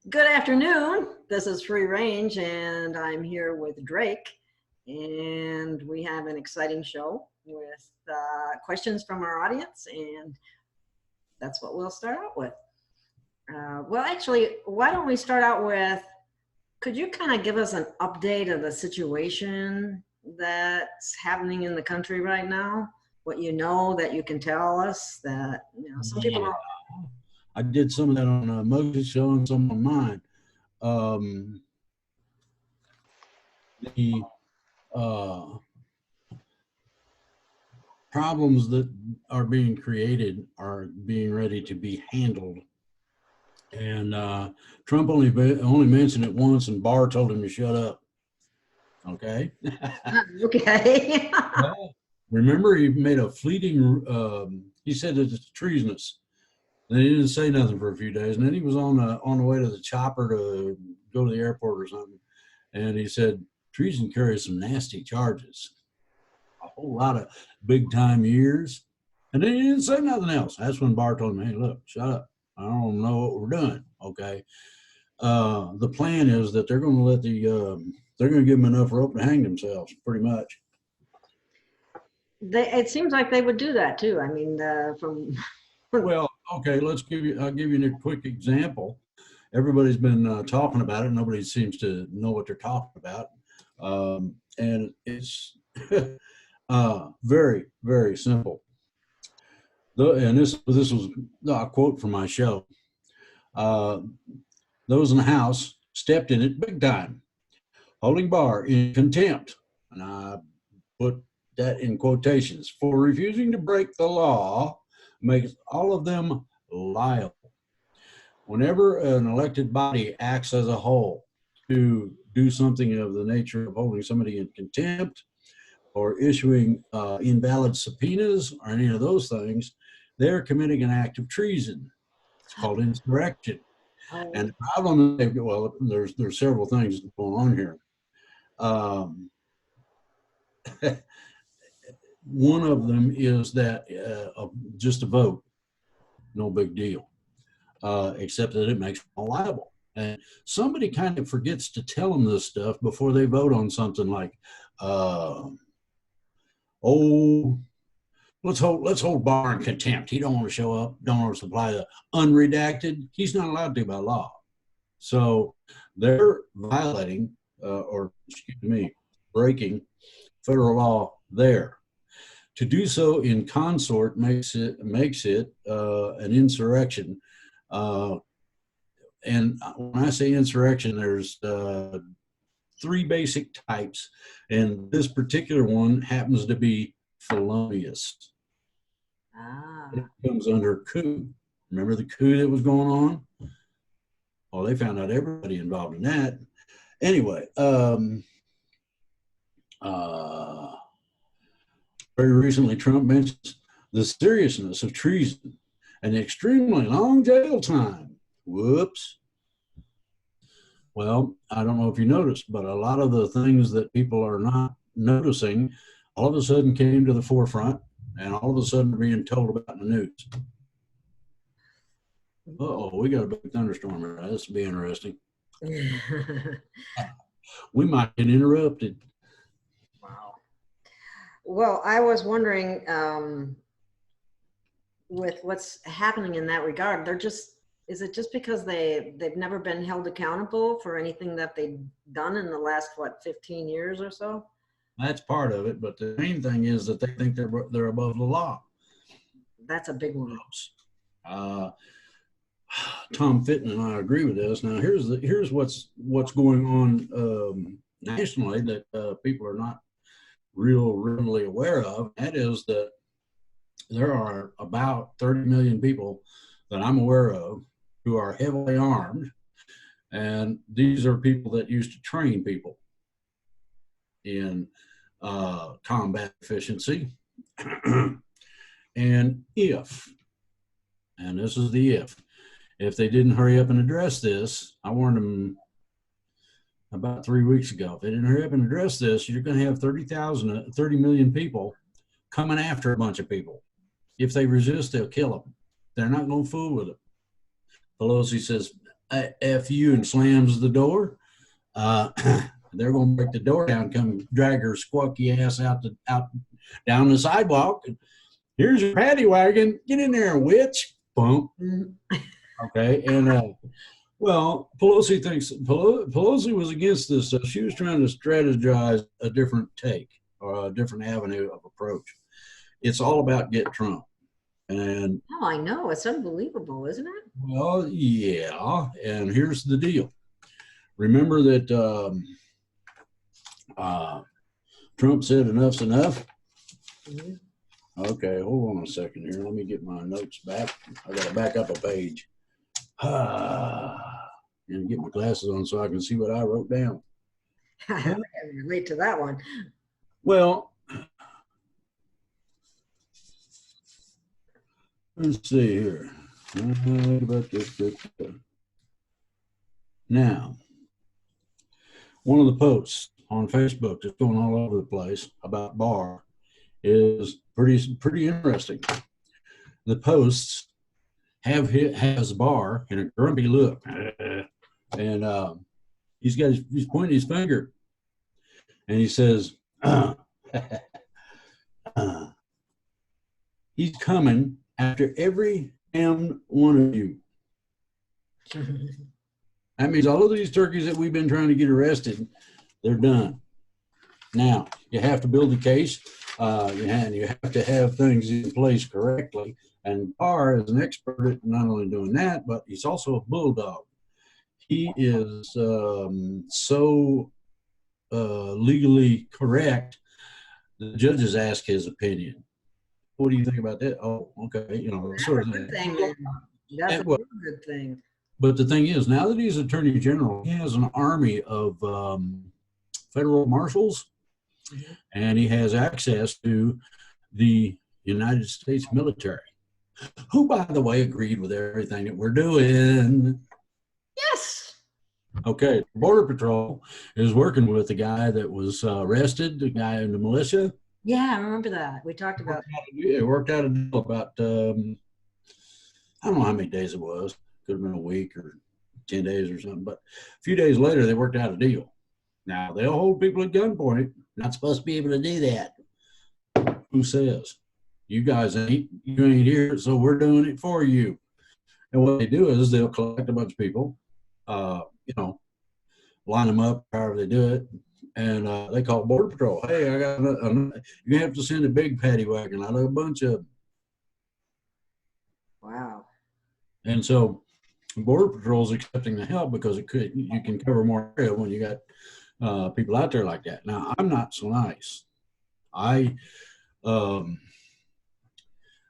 Good afternoon. This is Free Range, and I'm here with Drake. And we have an exciting show with questions from our audience, and that's what we'll start out with. Well, actually, why don't we start out with, could you kind of give us an update of the situation that's happening in the country right now? What you know that you can tell us that, some people don't. I did some of that on a Moses show and some on mine. The problems that are being created are being ready to be handled. And Trump only mentioned it once, and Barr told him to shut up. Okay. Okay. Remember, he made a fleeting. He said that it's treasonous. And he didn't say nothing for a few days, and then he was on the way to the chopper to go to the airport or something, and he said treason carries some nasty charges, a whole lot of big time years, and then he didn't say nothing else. That's when Barr told him, "Hey, look, shut up. I don't know what we're doing." Okay. The plan is that they're going to let they're going to give them enough rope to hang themselves, pretty much. It seems like they would do that too. I mean, from well, okay, I'll give you a quick example. Everybody's been talking about it. Nobody seems to know what they're talking about. And it's very, very simple. And this was a quote from my show. Those in the House stepped in it big time, holding Barr in contempt. And I put that in quotations, for refusing to break the law makes all of them liable. Whenever an elected body acts as a whole to do something of the nature of holding somebody in contempt or issuing invalid subpoenas or any of those things, they're committing an act of treason. It's called insurrection. And the problem is, well, there's several things going on here. One of them is that just a vote, no big deal, except that it makes them liable. And somebody kind of forgets to tell them this stuff before they vote on something like, let's hold Barr in contempt. He don't want to show up, don't want to supply the unredacted. He's not allowed to by law. So they're violating, breaking federal law there. To do so in consort makes it an insurrection. And when I say insurrection, there's three basic types, and this particular one happens to be felonious. It comes under coup. Remember the coup that was going on? Well, they found out everybody involved in that. Anyway, very recently, Trump mentions the seriousness of treason and the extremely long jail time. Whoops. Well, I don't know if you noticed, but a lot of the things that people are not noticing all of a sudden came to the forefront and all of a sudden are being told about in the news. Uh-oh, we got a big thunderstorm here. This will be interesting. We might get interrupted. Wow. Well, I was wondering, with what's happening in that regard, is it just because they've never been held accountable for anything that they've done in the last, 15 years or so? That's part of it, but the main thing is that they think they're above the law. That's a big one. Tom Fitton and I agree with this. Now, here's what's going on nationally that people are not readily aware of. That is that there are about 30 million people that I'm aware of who are heavily armed, and these are people that used to train people in combat efficiency. And this is the if they didn't hurry up and address this, I warned them about 3 weeks ago, if they didn't hurry up and address this, you're going to have 30 million people coming after a bunch of people. If they resist, they'll kill them. They're not going to fool with them. Pelosi says, F you and slams the door, they're going to break the door down, come drag her squawky ass out down the sidewalk. And here's your paddy wagon. Get in there, witch. Boom. Okay. And well, Pelosi was against this. She was trying to strategize a different take or a different avenue of approach. It's all about get Trump. And oh, I know. It's unbelievable, isn't it? well, yeah. And here's the deal. Remember that Trump said enough's enough? Mm-hmm. Okay, hold on a second here. Let me get my notes back. I got to back up a page. And get my glasses on so I can see what I wrote down. I can relate to that one. Well, let's see here. Now, one of the posts on Facebook that's going all over the place about Barr is pretty interesting. The posts has Barr in a grumpy look, and he's pointing his finger, and he says, he's coming after every damn one of you. That means all of these turkeys that we've been trying to get arrested, they're done. Now, you have to build a case, and you have to have things in place correctly. And Barr is an expert at not only doing that, but he's also a bulldog. He is so legally correct. The judges ask his opinion. What do you think about that? Oh, okay, you know, that's sort of thing. That's a good thing. But the thing is, now that he's Attorney General, he has an army of federal marshals, mm-hmm. and he has access to the United States military, who, by the way, agreed with everything that we're doing. Yes. Okay, Border Patrol is working with the guy that was arrested, the guy in the militia. Yeah, I remember that. We talked about it. It worked out a deal about, I don't know how many days it was. Could have been a week or 10 days or something. But a few days later, they worked out a deal. Now, they'll hold people at gunpoint. Not supposed to be able to do that. Who says? You guys you ain't here, so we're doing it for you. And what they do is they'll collect a bunch of people, line them up, however they do it, and they call Border Patrol. Hey, you have to send a big paddy wagon. I know a bunch of them. Wow. And so Border Patrol is accepting the help because you can cover more area when you got people out there like that. Now, I'm not so nice. I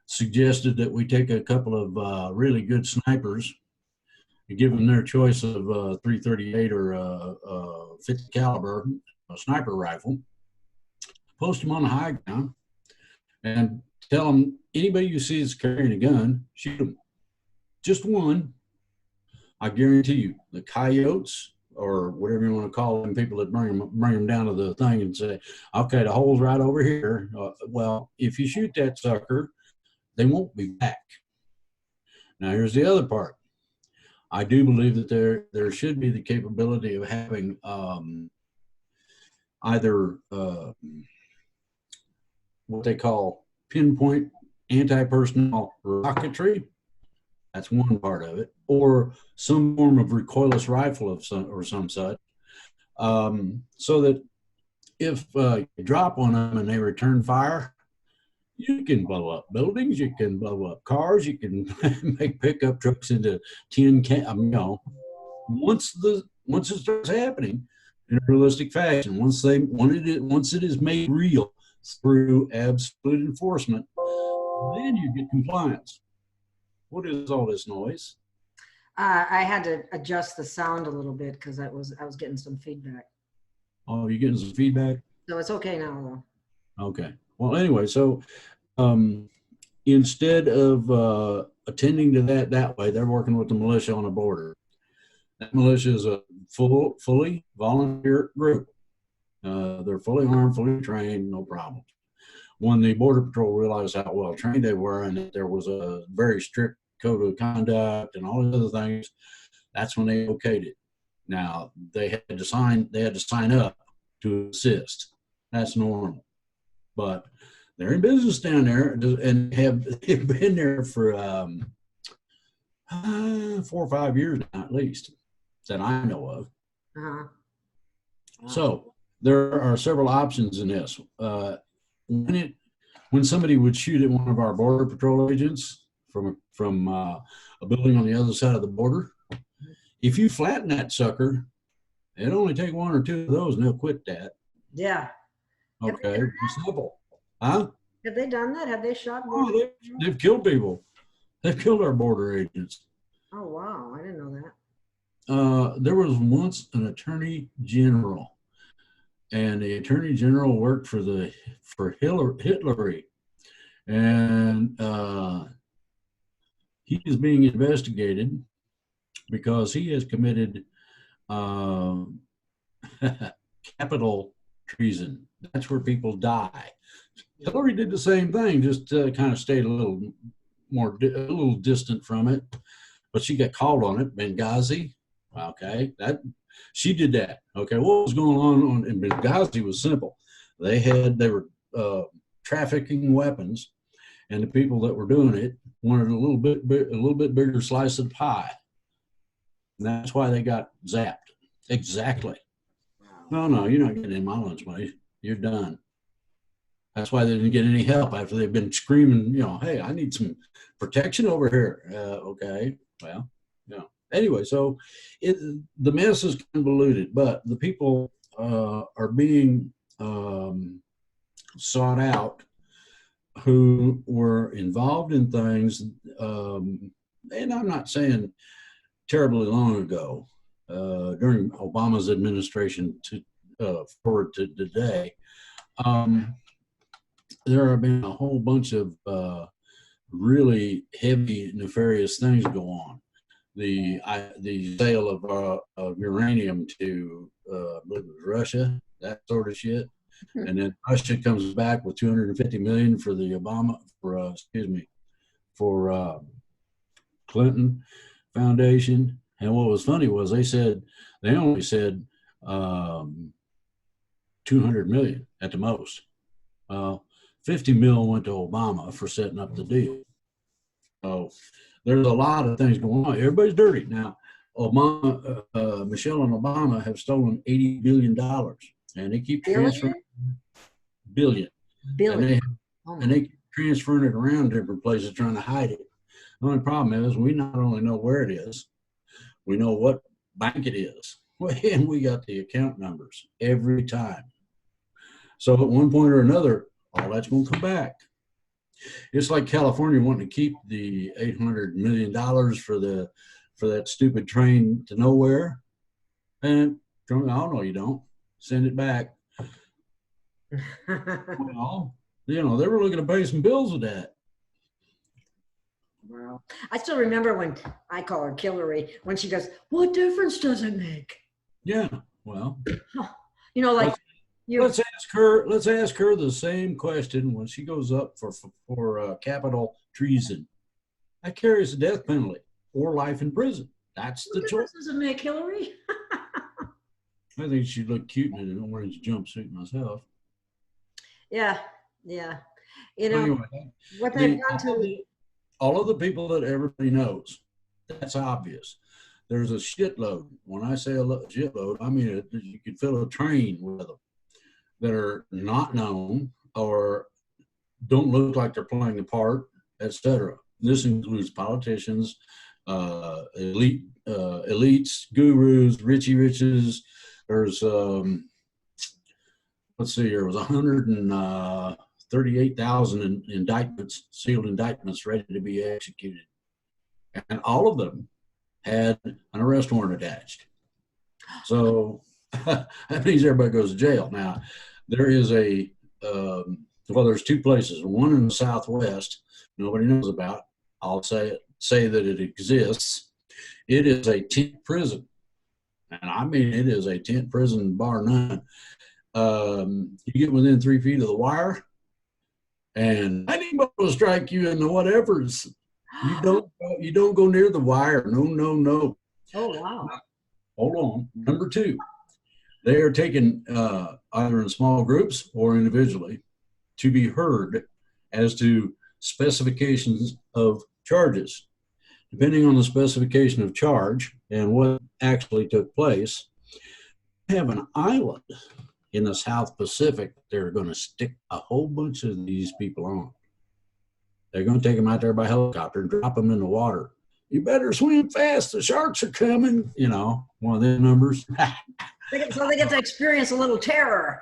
suggested that we take a couple of really good snipers and give them their choice of 338 or 50 caliber sniper rifle, post them on the high ground, and tell them anybody you see that's carrying a gun, shoot them. Just one. I guarantee you, the coyotes or whatever you want to call them, people that bring them down to the thing and say, okay, the hole's right over here. Well, if you shoot that sucker, they won't be back. Now, here's the other part. I do believe that there should be the capability of having either what they call pinpoint anti-personnel rocketry. That's one part of it, or some form of recoilless rifle of some such, so that if you drop on them and they return fire, you can blow up buildings, you can blow up cars, you can make pickup trucks into tin can. Once it starts happening in a realistic fashion, once it is made real through absolute enforcement, then you get compliance. What is all this noise? I had to adjust the sound a little bit because I was getting some feedback. Oh, you're getting some feedback? So it's okay now, though. Okay. Well, anyway, so instead of attending to that way, they're working with the militia on the border. That militia is a fully volunteer group. They're fully armed, fully trained, no problem. When the Border Patrol realized how well trained they were and that there was a very strict code of conduct and all these other things, That's when they okayed it. Now they had to sign up to assist. That's normal. But they're in business down there and have been there for 4 or 5 years now, at least, that I know of. Uh-huh. Wow. So there are several options in this. When somebody would shoot at one of our border patrol agents from a building on the other side of the border, if you flatten that sucker, it'd only take 1 or 2 of those and they'll quit that. Yeah. Okay, simple. Huh? Have they done that? Have they shot? Oh, they've killed people. They've killed our border agents. Oh, wow. I didn't know that. There was once an attorney general, and the attorney general worked for Hitler, and he is being investigated because he has committed capital treason. That's where people die. Hillary did the same thing, just kind of stayed a little distant from it, but she got called on it. Benghazi, okay, she did that. Okay, what was going on in Benghazi was simple. They were trafficking weapons, and the people that were doing it wanted a little bit bigger slice of the pie. And that's why they got zapped. Exactly. No, you're not getting any my lunch money. You're done. That's why they didn't get any help after they've been screaming, hey, I need some protection over here. Okay, well, Anyway, so the mess is convoluted, but the people are being sought out who were involved in things, and I'm not saying terribly long ago, during Obama's administration forward to today. There have been a whole bunch of really heavy, nefarious things go on. The sale of uranium to I believe it was Russia, that sort of shit, and then Russia comes back with $250 million for the Clinton Foundation. And what was funny was they only said 200 million at the most. 50 mil went to Obama for setting up the deal. So there's a lot of things going on. Everybody's dirty. Now, Michelle and Obama have stolen $80 billion, and they keep transferring billion. And they keep transferring it around different places trying to hide it. The only problem is we not only know where it is, we know what bank it is, and we got the account numbers every time. So at one point or another, all that's going to come back. It's like California wanting to keep the $800 million for that stupid train to nowhere. And oh no, you don't. Send it back. Well, they were looking to pay some bills with that. Wow. I still remember when I call her Killary, when she goes, "What difference does it make?" Yeah, well, let's ask her the same question when she goes up for capital treason. That carries the death penalty or life in prison. That's the choice. Does it make, Hillary? I think she'd look cute in an orange jumpsuit myself. Yeah. Anyway, what they've done to all of the people that everybody knows, that's obvious. There's a shitload. When I say a shitload, I mean you could fill a train with them that are not known or don't look like they're playing the part, etc. This includes politicians, elites, gurus, Richie Riches. There's let's see here, it was 138,000 indictments, sealed indictments ready to be executed. And all of them had an arrest warrant attached. So that means everybody goes to jail. Now, there is there's 2 places, one in the Southwest, nobody knows about. I'll say that it exists. It is a tent prison. And I mean, it is a tent prison bar none. You get within 3 feet of the wire, and anybody will strike you in the whatevers. You don't go near the wire. No. Oh, wow. Hold on. Number two, they are taken either in small groups or individually to be heard as to specifications of charges. Depending on the specification of charge and what actually took place, we have an island in the South Pacific they're going to stick a whole bunch of these people on. They're going to take them out there by helicopter and drop them in the water. You better swim fast. The sharks are coming. You know, one of them numbers. So they get to experience a little terror.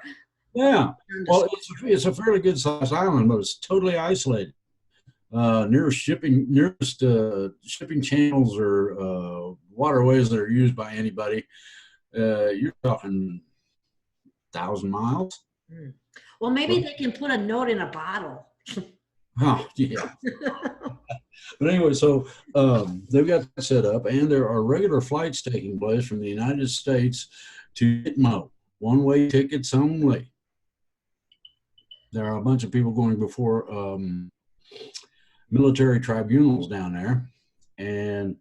Yeah. Well, it's a fairly good sized island, but it's totally isolated. Nearest shipping channels or waterways that are used by anybody, you're talking 1,000 miles. Well, maybe they can put a note in a bottle. Oh, yeah. But anyway, so they've got that set up, and there are regular flights taking place from the United States to Gitmo, one-way tickets only. There are a bunch of people going before military tribunals down there, and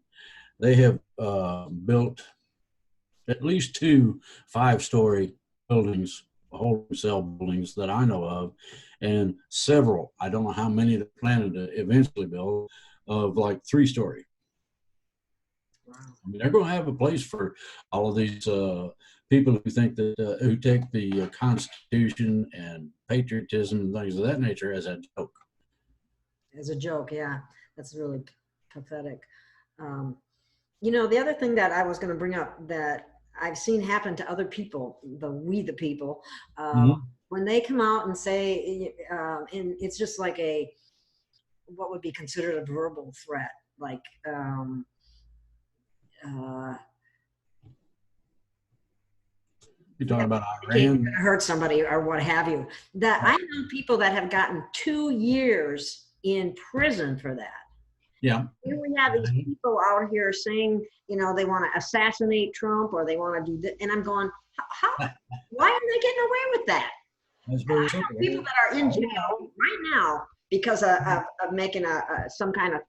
they have built at least 2 5-story buildings, holding cell buildings that I know of, and several, I don't know how many they're planning to eventually build, of like 3-story. Wow. I mean, they're going to have a place for all of these people who think that, who take the Constitution and patriotism and things of that nature as a joke. As a joke, yeah. That's really pathetic. You know, the other thing that I was going to bring up that I've seen happen to other people, the people, when they come out and say, and it's just like what would be considered a verbal threat, like, You're talking about Iran? Iran? Hurt somebody or what have you. That I know people that have gotten 2 years in prison for that. Yeah. Here we have these people out here saying, you know, they want to assassinate Trump or they want to do this. And I'm going, why are they getting away with that? That's very simple. People that are in jail right now because of making some kind of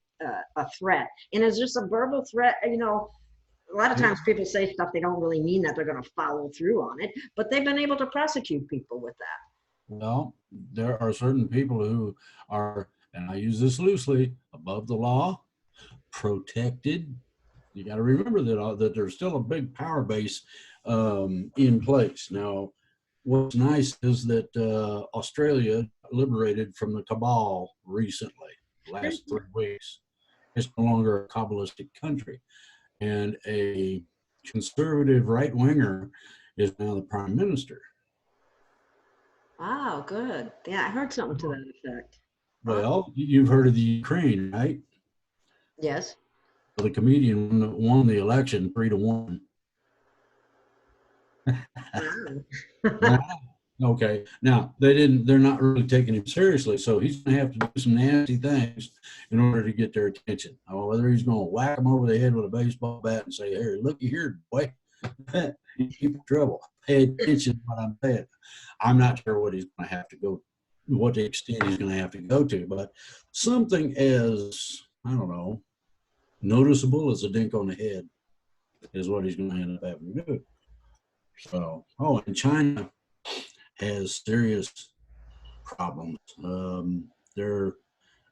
a threat. And it's just a verbal threat. You know, a lot of times people say stuff they don't really mean that they're going to follow through on it, but they've been able to prosecute people with that. Well, there are certain people who are, and I use this loosely, above the law, protected. You got to remember that there's still a big power base in place. Now, what's nice is that Australia liberated from the cabal recently, last 3 weeks. It's no longer a Kabbalistic country. And a conservative right-winger is now the prime minister. Wow, good. Yeah, I heard something to that effect. Well, you've heard of the Ukraine, right? Yes. Well, the comedian won the election 3-1. Okay. Now they're not really taking him seriously, so he's gonna have to do some nasty things in order to get their attention. Whether he's gonna whack them over the head with a baseball bat and say, "Here, looky here, boy, you keep in trouble. Pay attention to what I'm saying." I'm not sure what he's gonna have to go, what the extent he's gonna have to go to, but something as, I don't know, noticeable as a dink on the head is what he's gonna end up having to do. So, and China has serious problems. Their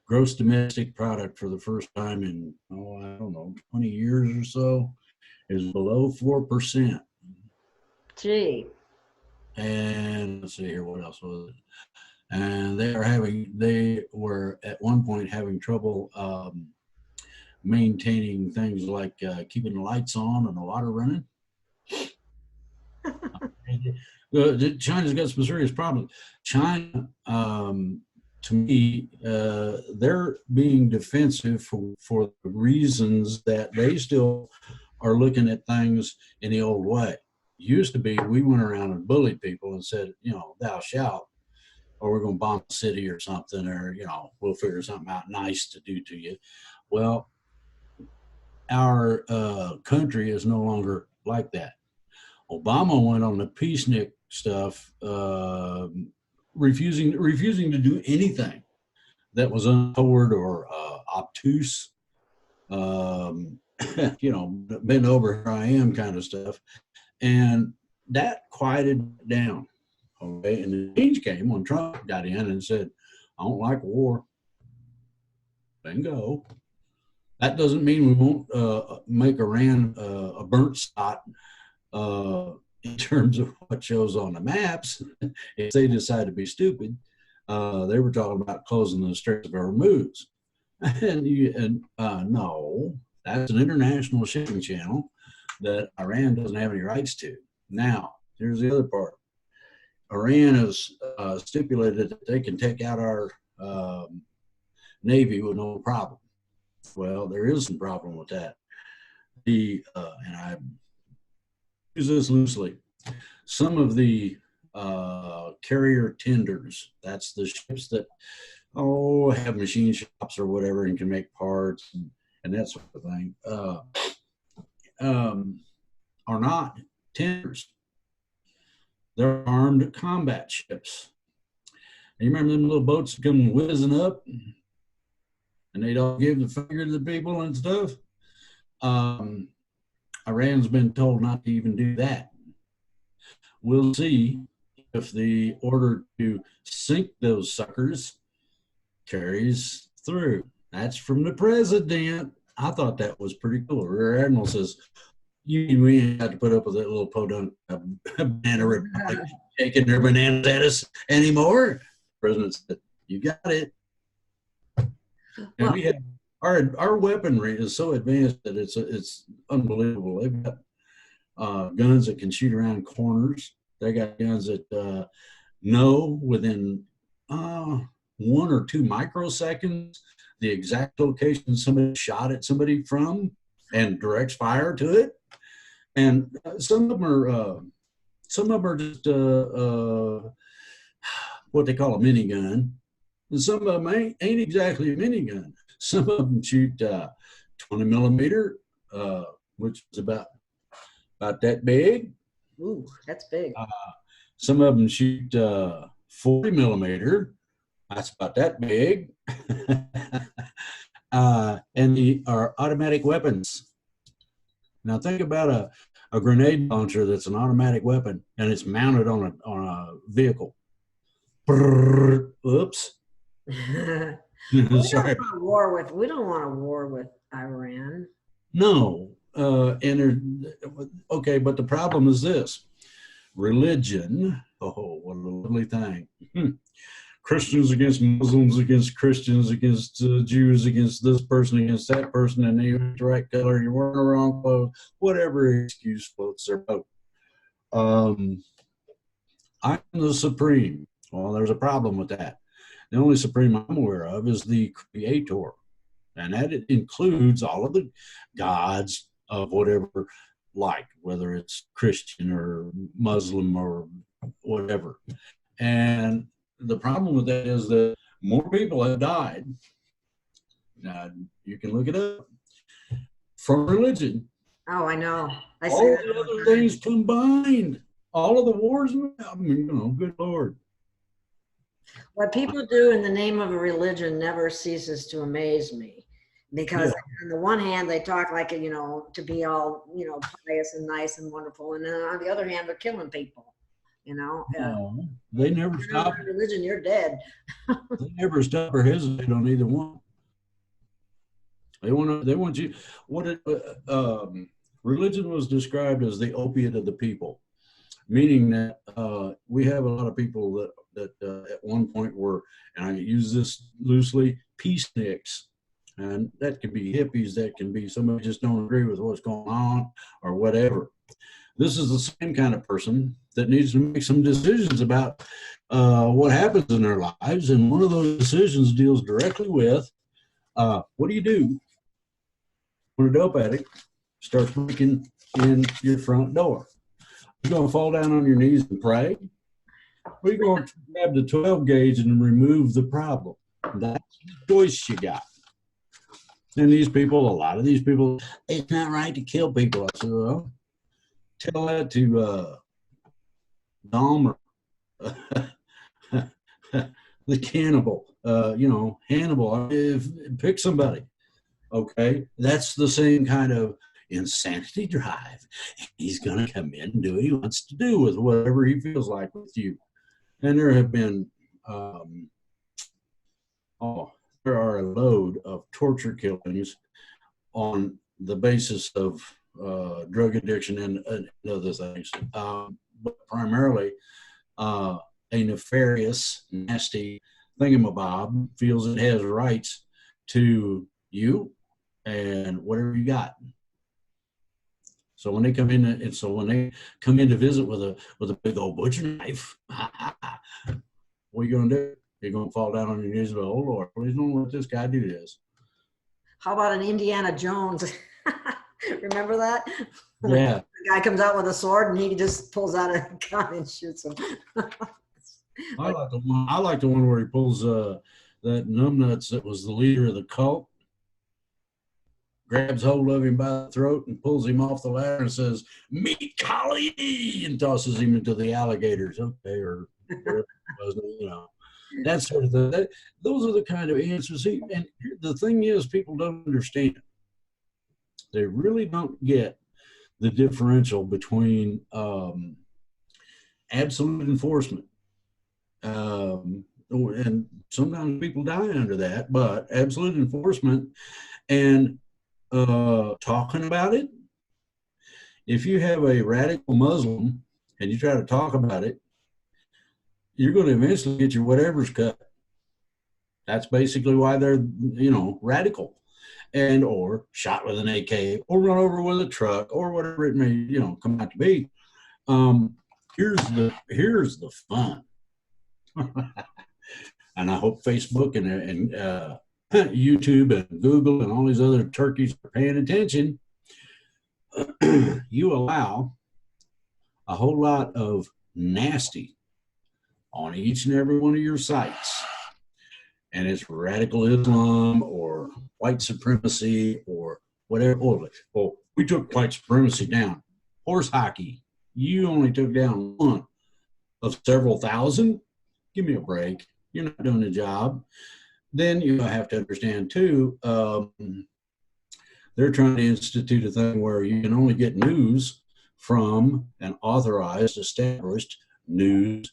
gross domestic product for the first time in, I don't know, 20 years or so is below 4%. Gee. And let's see here, what else was it? And they were at one point having trouble maintaining things like keeping the lights on and the water running. China's got some serious problems. China, to me, they're being defensive for the reasons that they still are looking at things in the old way. Used to be, we went around and bullied people and said, you know, thou shalt, or we're going to bomb a city or something, or, you know, we'll figure something out nice to do to you. Well, our country is no longer like that. Obama went on the peacenik stuff, refusing to do anything that was untoward or obtuse. you know, bend over, here I am kind of stuff. And that quieted down. Okay. And the change came when Trump got in and said, I don't like war. Bingo. That doesn't mean we won't make Iran a burnt spot in terms of what shows on the maps. If they decide to be stupid, they were talking about closing the Straits of Hormuz. No, that's an international shipping channel that Iran doesn't have any rights to. Now, here's the other part. Iran has stipulated that they can take out our Navy with no problem. Well, there is some problem with that. And I use this loosely. Some of the carrier tenders, that's the ships that have machine shops or whatever and can make parts and that sort of thing, are not tenders. They're armed combat ships. And you remember them little boats that come whizzing up and they'd all give the finger to the people and stuff? Iran's been told not to even do that. We'll see if the order to sink those suckers carries through. That's from the president. I thought that was pretty cool. Rear Admiral says, we ain't got to put up with that little podunk banana republic taking their bananas at us anymore. The president said, you got it. And we have our weaponry is so advanced that it's unbelievable. They've got guns that can shoot around corners. They got guns that know within 1 or 2 microseconds the exact location somebody shot at somebody from and directs fire to it. And some of them are just what they call a minigun. And some of them ain't exactly a minigun. Some of them shoot 20 millimeter, which is about that big. Ooh, that's big. Some of them shoot 40 millimeter. That's about that big. And they are automatic weapons. Now think about a grenade launcher that's an automatic weapon and it's mounted on a vehicle. Brrr, oops. We don't want a war with Iran. No. Okay, but the problem is this. Religion, oh, what a lovely thing. Christians against Muslims, against Christians, against Jews, against this person, against that person, and you're the right color, you're wearing the wrong clothes, whatever excuse floats their boat. I'm the supreme. Well, there's a problem with that. The only supreme I'm aware of is the creator, and that it includes all of the gods of whatever, like whether it's Christian or Muslim or whatever. And the problem with that is that more people have died. You can look it up from religion. Oh, I know. All the other things combined, all of the wars. I mean, good Lord. What people do in the name of a religion never ceases to amaze me, because on the one hand they talk like to be all pious and nice and wonderful, and then on the other hand they're killing people. No, they never stop. Religion, you're dead. They never stop or hesitate on either one. They want you. Religion was described as the opiate of the people, meaning that we have a lot of people that at one point were, and I use this loosely, peaceniks. And that can be hippies, that can be somebody just don't agree with what's going on or whatever. This is the same kind of person that needs to make some decisions about what happens in their lives. And one of those decisions deals directly with what do you do when a dope addict starts breaking in your front door? You're going to fall down on your knees and pray? Or you're going to grab the 12 gauge and remove the problem? That's the choice you got. And a lot of these people, it's not right to kill people. I said, well, tell that to Dahmer, the cannibal, Hannibal. Pick somebody. Okay, that's the same kind of insanity drive. He's going to come in and do what he wants to do with whatever he feels like with you. And there have been, um, oh, there are a load of torture killings on the basis of drug addiction and other things, but primarily a nefarious, nasty thingamabob feels it has rights to you and whatever you got. So when they come in, and so when they come in to visit with a big old butcher knife, what are you gonna do? You're gonna fall down on your knees and go, "Oh Lord, please don't let this guy do this." How about an Indiana Jones? Remember that? Yeah, The guy comes out with a sword and he just pulls out a gun and shoots him. I like the one. I like the one where he pulls that numbnuts that was the leader of the cult, grabs hold of him by the throat and pulls him off the ladder and says, "Meet Kali," and tosses him into the alligators. Okay, or whatever it was, you know, that sort of thing. Those are the kind of answers. See, and the thing is, people don't understand. They really don't get the differential between absolute enforcement. And sometimes people die under that, but absolute enforcement and talking about it. If you have a radical Muslim and you try to talk about it, you're going to eventually get your whatever's cut. That's basically why they're, radical, and or shot with an AK or run over with a truck or whatever it may, come out to be. Um, here's the fun. And I hope Facebook and YouTube and Google and all these other turkeys are paying attention. You allow a whole lot of nasty on each and every one of your sites. And it's radical Islam or white supremacy or whatever. Oh, we took white supremacy down. Horse hockey. You only took down one of several thousand. Give me a break. You're not doing the job. Then you have to understand too, they're trying to institute a thing where you can only get news from an authorized, established news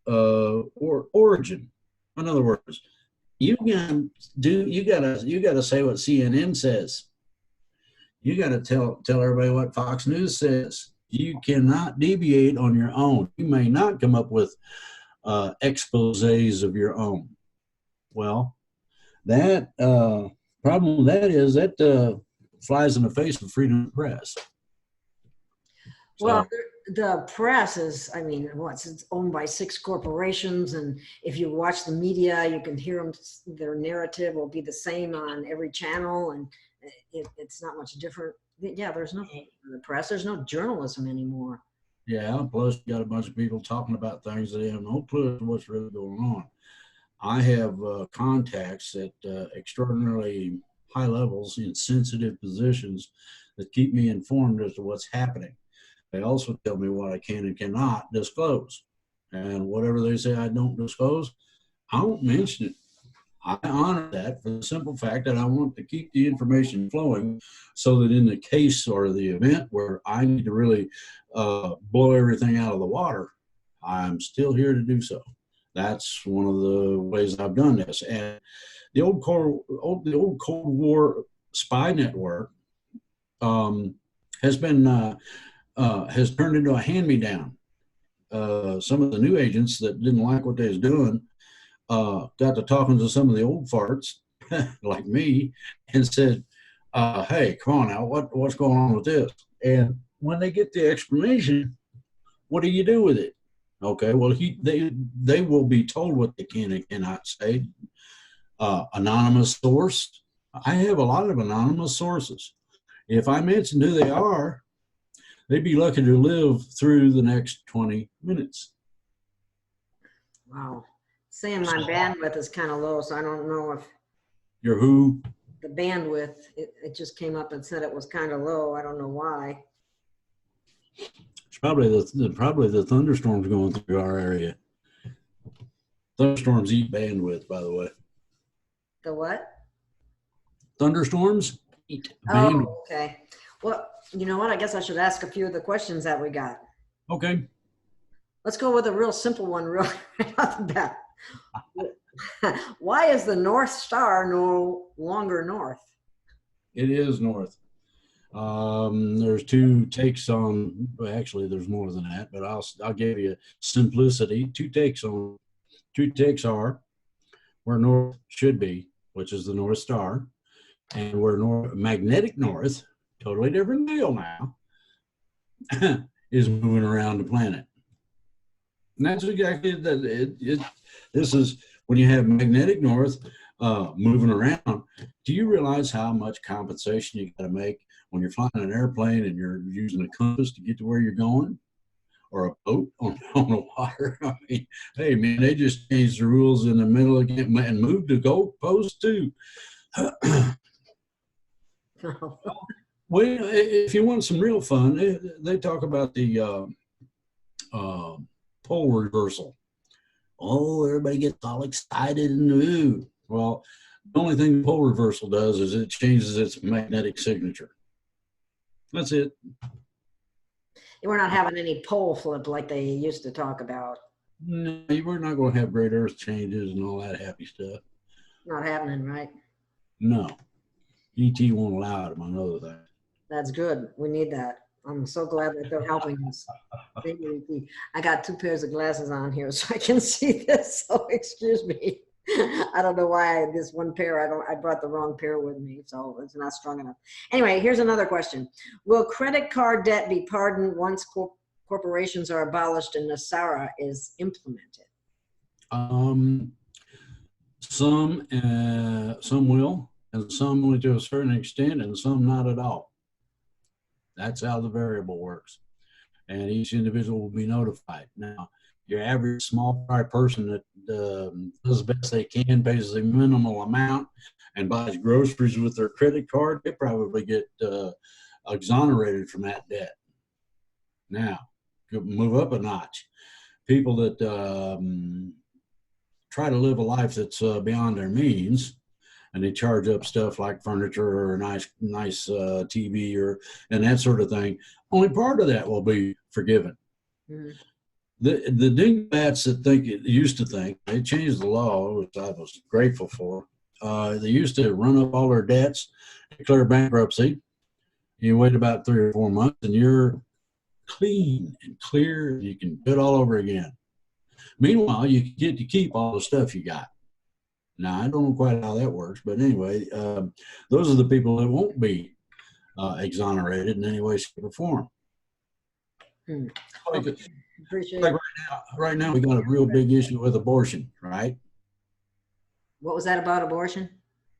or origin. In other words, you gotta say what CNN says. You gotta tell everybody what Fox News says. You cannot deviate on your own. You may not come up with exposés of your own. Well, that problem with that is that flies in the face of freedom of press. Well, the press is, I mean, it's owned by 6 corporations, and if you watch the media, you can hear them, their narrative will be the same on every channel, and it's not much different. Yeah, there's no the press, there's no journalism anymore. Yeah, plus you got a bunch of people talking about things that they have no clue what's really going on. I have contacts at extraordinarily high levels in sensitive positions that keep me informed as to what's happening. They also tell me what I can and cannot disclose. And whatever they say I don't disclose, I won't mention it. I honor that for the simple fact that I want to keep the information flowing so that in the case or the event where I need to really blow everything out of the water, I'm still here to do so. That's one of the ways I've done this. And the old Cold War spy network has turned into a hand-me-down. Some of the new agents that didn't like what they was doing got to talking to some of the old farts like me and said, hey, come on now, what's going on with this? And when they get the explanation, what do you do with it? Okay, well, they will be told what they can and cannot say. Anonymous source. I have a lot of anonymous sources. If I mention who they are, they'd be lucky to live through the next 20 minutes. Wow. Saying my bandwidth is kind of low, so I don't know if your who? The bandwidth, it just came up and said it was kind of low. I don't know why. It's probably the thunderstorms going through our area. Thunderstorms eat bandwidth, by the way. The what? Thunderstorms, heat, bandwidth. Oh, okay. Well, you know what? I guess I should ask a few of the questions that we got. Okay. Let's go with a real simple one right off the bat. Why is the North Star no longer north? It is north. There's two takes on, well, actually there's more than that, but I'll give you simplicity. Two takes are where north should be, which is the North Star, and where magnetic north, totally different deal now, is moving around the planet. And that's exactly that. This is when you have magnetic north moving around. Do you realize how much compensation you got to make when you're flying an airplane and you're using a compass to get to where you're going, or a boat on the water? I mean, hey man, they just changed the rules in the middle again and moved the goalpost too. Well, if you want some real fun, they talk about the pole reversal. Oh, everybody gets all excited and ooh. Well, the only thing the pole reversal does is it changes its magnetic signature. That's it. We're not having any pole flip like they used to talk about. No, we're not going to have great earth changes and all that happy stuff. Not happening, right? No. ET won't allow it, among other things. That's good. We need that. I'm so glad that they're helping us. I got two pairs of glasses on here so I can see this, so excuse me. I don't know why this one pair, I brought the wrong pair with me, so it's not strong enough. Anyway, here's another question. Will credit card debt be pardoned once corporations are abolished and NESARA is implemented? Some will, and some only to a certain extent, and some not at all. That's how the variable works. And each individual will be notified. Now, your average small fry person that does the best they can, pays a minimal amount, and buys groceries with their credit card, they probably get exonerated from that debt. Now, move up a notch. People that try to live a life that's beyond their means, and they charge up stuff like furniture or a nice TV and that sort of thing, only part of that will be forgiven. Mm-hmm. The dingbats that used to think, they changed the law, which I was grateful for. They used to run up all their debts, declare bankruptcy. You wait about 3 or 4 months and you're clean and clear. You can do it all over again. Meanwhile, you get to keep all the stuff you got. Now, I don't know quite how that works, but anyway, those are the people that won't be exonerated in any way, shape, or form. Okay. Appreciate like right now, we got a real big issue with abortion, right? What was that about abortion?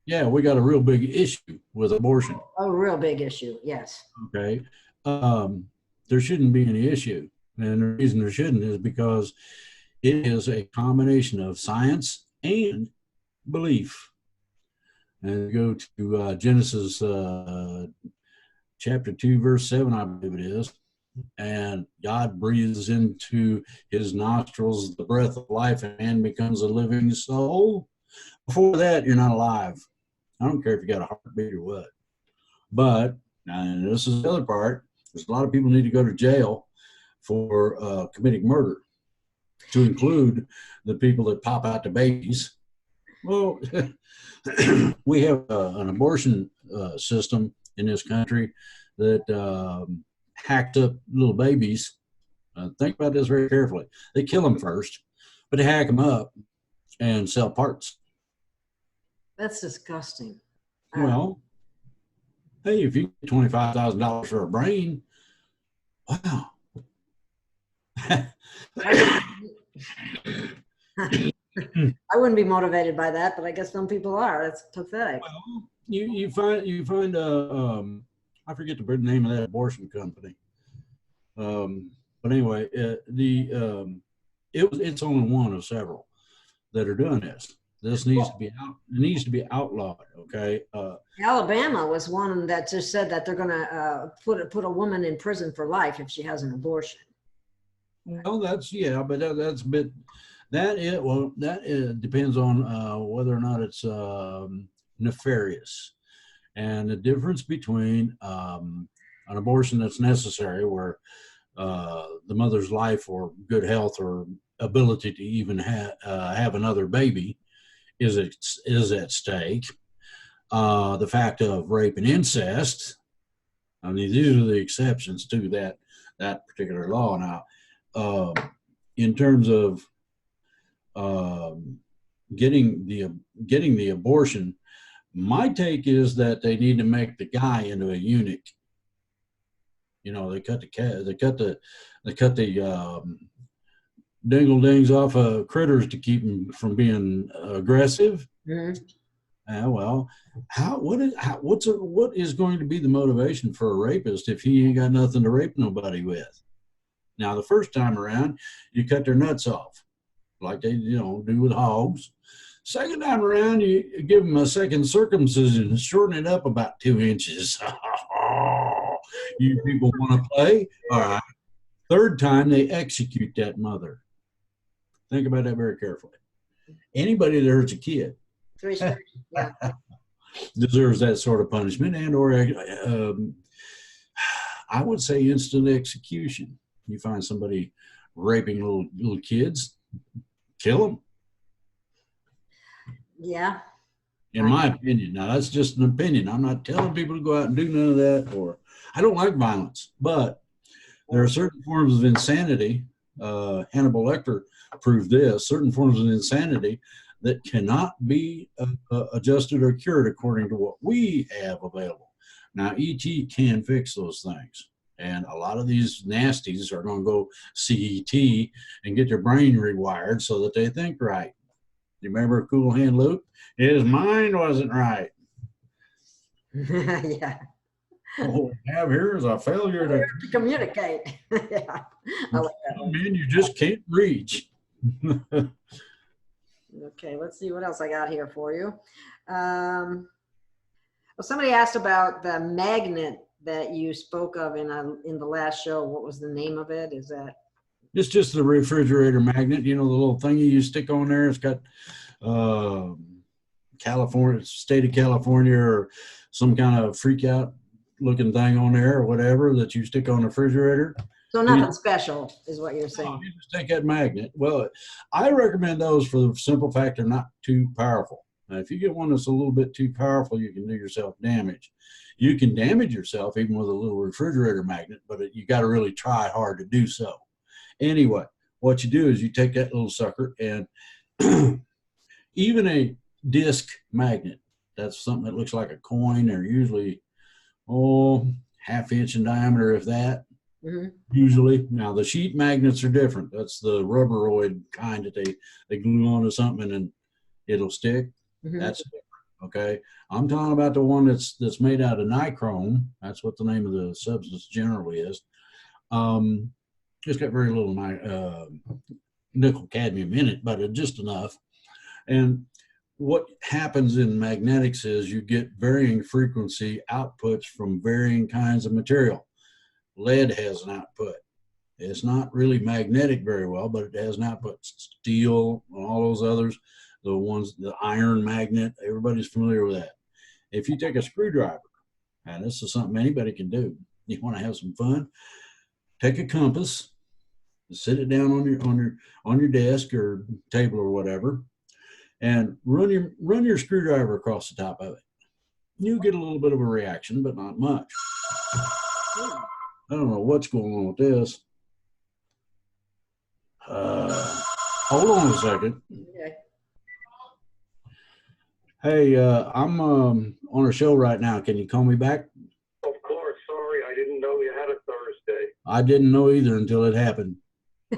Yeah, we got a real big issue with abortion. Oh, a real big issue, yes. Okay. There shouldn't be any issue. And the reason there shouldn't is because it is a combination of science and belief. And go to Genesis chapter 2, verse 7, I believe it is. And God breathes into his nostrils the breath of life, and man becomes a living soul. Before that, you're not alive. I don't care if you got a heartbeat or what. But, and this is the other part, there's a lot of people need to go to jail for committing murder, to include the people that pop out the babies. Well, we have an abortion system in this country that hacked up little babies. Think about this very carefully. They kill them first, but they hack them up and sell parts. That's disgusting. Well, hey, if you get $25,000 for a brain, wow. I wouldn't be motivated by that, but I guess some people are. That's pathetic. Well, you find I forget the name of that abortion company. But anyway, it's only one of several that are doing this. This needs to be out. It needs to be outlawed. Okay. Alabama was one that just said that they're going to put a woman in prison for life if she has an abortion. Well, but that's a bit. That depends on whether or not it's nefarious. and the difference between an abortion that's necessary, where the mother's life or good health or ability to even have another baby is at stake. The fact of rape and incest. I mean, these are the exceptions to that particular law. Now, in terms of getting the abortion, my take is that they need to make the guy into a eunuch. You know, they cut the dingle-dings off of critters to keep them from being aggressive. Mm-hmm. Well, what is going to be the motivation for a rapist if he ain't got nothing to rape nobody with? Now, the first time around, you cut their nuts off, like they do with hogs. Second time around, you give them a second circumcision and shorten it up about 2 inches. You people want to play? All right. Third time, they execute that mother. Think about that very carefully. Anybody that hurts a kid deserves that sort of punishment, and or I would say instant execution. You find somebody raping little kids, kill them. Yeah. In my opinion. Now, that's just an opinion. I'm not telling people to go out and do none of that, or I don't like violence, but there are certain forms of insanity. Hannibal Lecter proved this, certain forms of insanity that cannot be adjusted or cured according to what we have available. Now, ET can fix those things. And a lot of these nasties are going to go see ET and get their brain rewired so that they think right. You remember Cool Hand Luke? His mind wasn't right. Yeah. What we have here is a failure to communicate. Yeah. I like that one. Man, you just can't reach. Okay, let's see what else I got here for you. Well, somebody asked about the magnet that you spoke of in the last show. What was the name of it? Is that? It's just the refrigerator magnet. You know, the little thingy you stick on there. It's got California, state of California, or some kind of freak out looking thing on there or whatever that you stick on the refrigerator. So nothing special is what you're saying. You just take that magnet. Well, I recommend those for the simple fact they're not too powerful. Now, if you get one that's a little bit too powerful, you can do yourself damage. You can damage yourself even with a little refrigerator magnet, but you got to really try hard to do so. Anyway, what you do is you take that little sucker and even a disc magnet, that's something that looks like a coin. They're usually, ½ inch in diameter, if that. Mm-hmm. Usually. Now, the sheet magnets are different. That's the rubberoid kind that they glue onto something and it'll stick. Mm-hmm. That's different. Okay. I'm talking about the one that's made out of nichrome. That's what the name of the substance generally is. It's got very little nickel cadmium in it, but just enough. And what happens in magnetics is you get varying frequency outputs from varying kinds of material. Lead has an output. It's not really magnetic very well, but it has an output. Steel and all those others, the iron magnet, everybody's familiar with that. If you take a screwdriver, and this is something anybody can do, you want to have some fun, take a compass, sit it down on your desk or table or whatever, and run your screwdriver across the top of it. You'll get a little bit of a reaction, but not much. I don't know what's going on with this. Hold on a second. Okay. Hey, I'm on a show right now. Can you call me back? Of course. Sorry, I didn't know you had a Thursday. I didn't know either until it happened.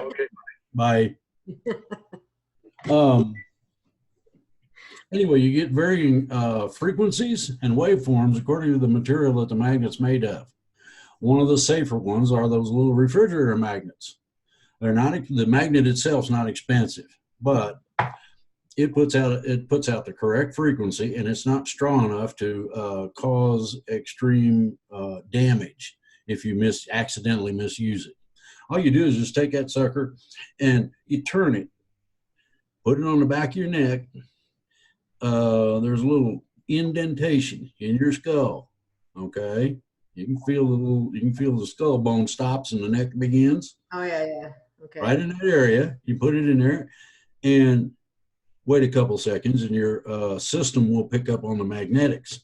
Okay. Bye. Anyway, you get varying frequencies and waveforms according to the material that the magnet's made of. One of the safer ones are those little refrigerator magnets. The magnet itself is not expensive, but it puts out the correct frequency, and it's not strong enough to cause extreme damage if you accidentally misuse it. All you do is just take that sucker and you turn it, put it on the back of your neck. There's a little indentation in your skull, okay? You can feel the skull bone stops and the neck begins. Oh, yeah, yeah. Okay. Right in that area. You put it in there and wait a couple seconds, and your system will pick up on the magnetics.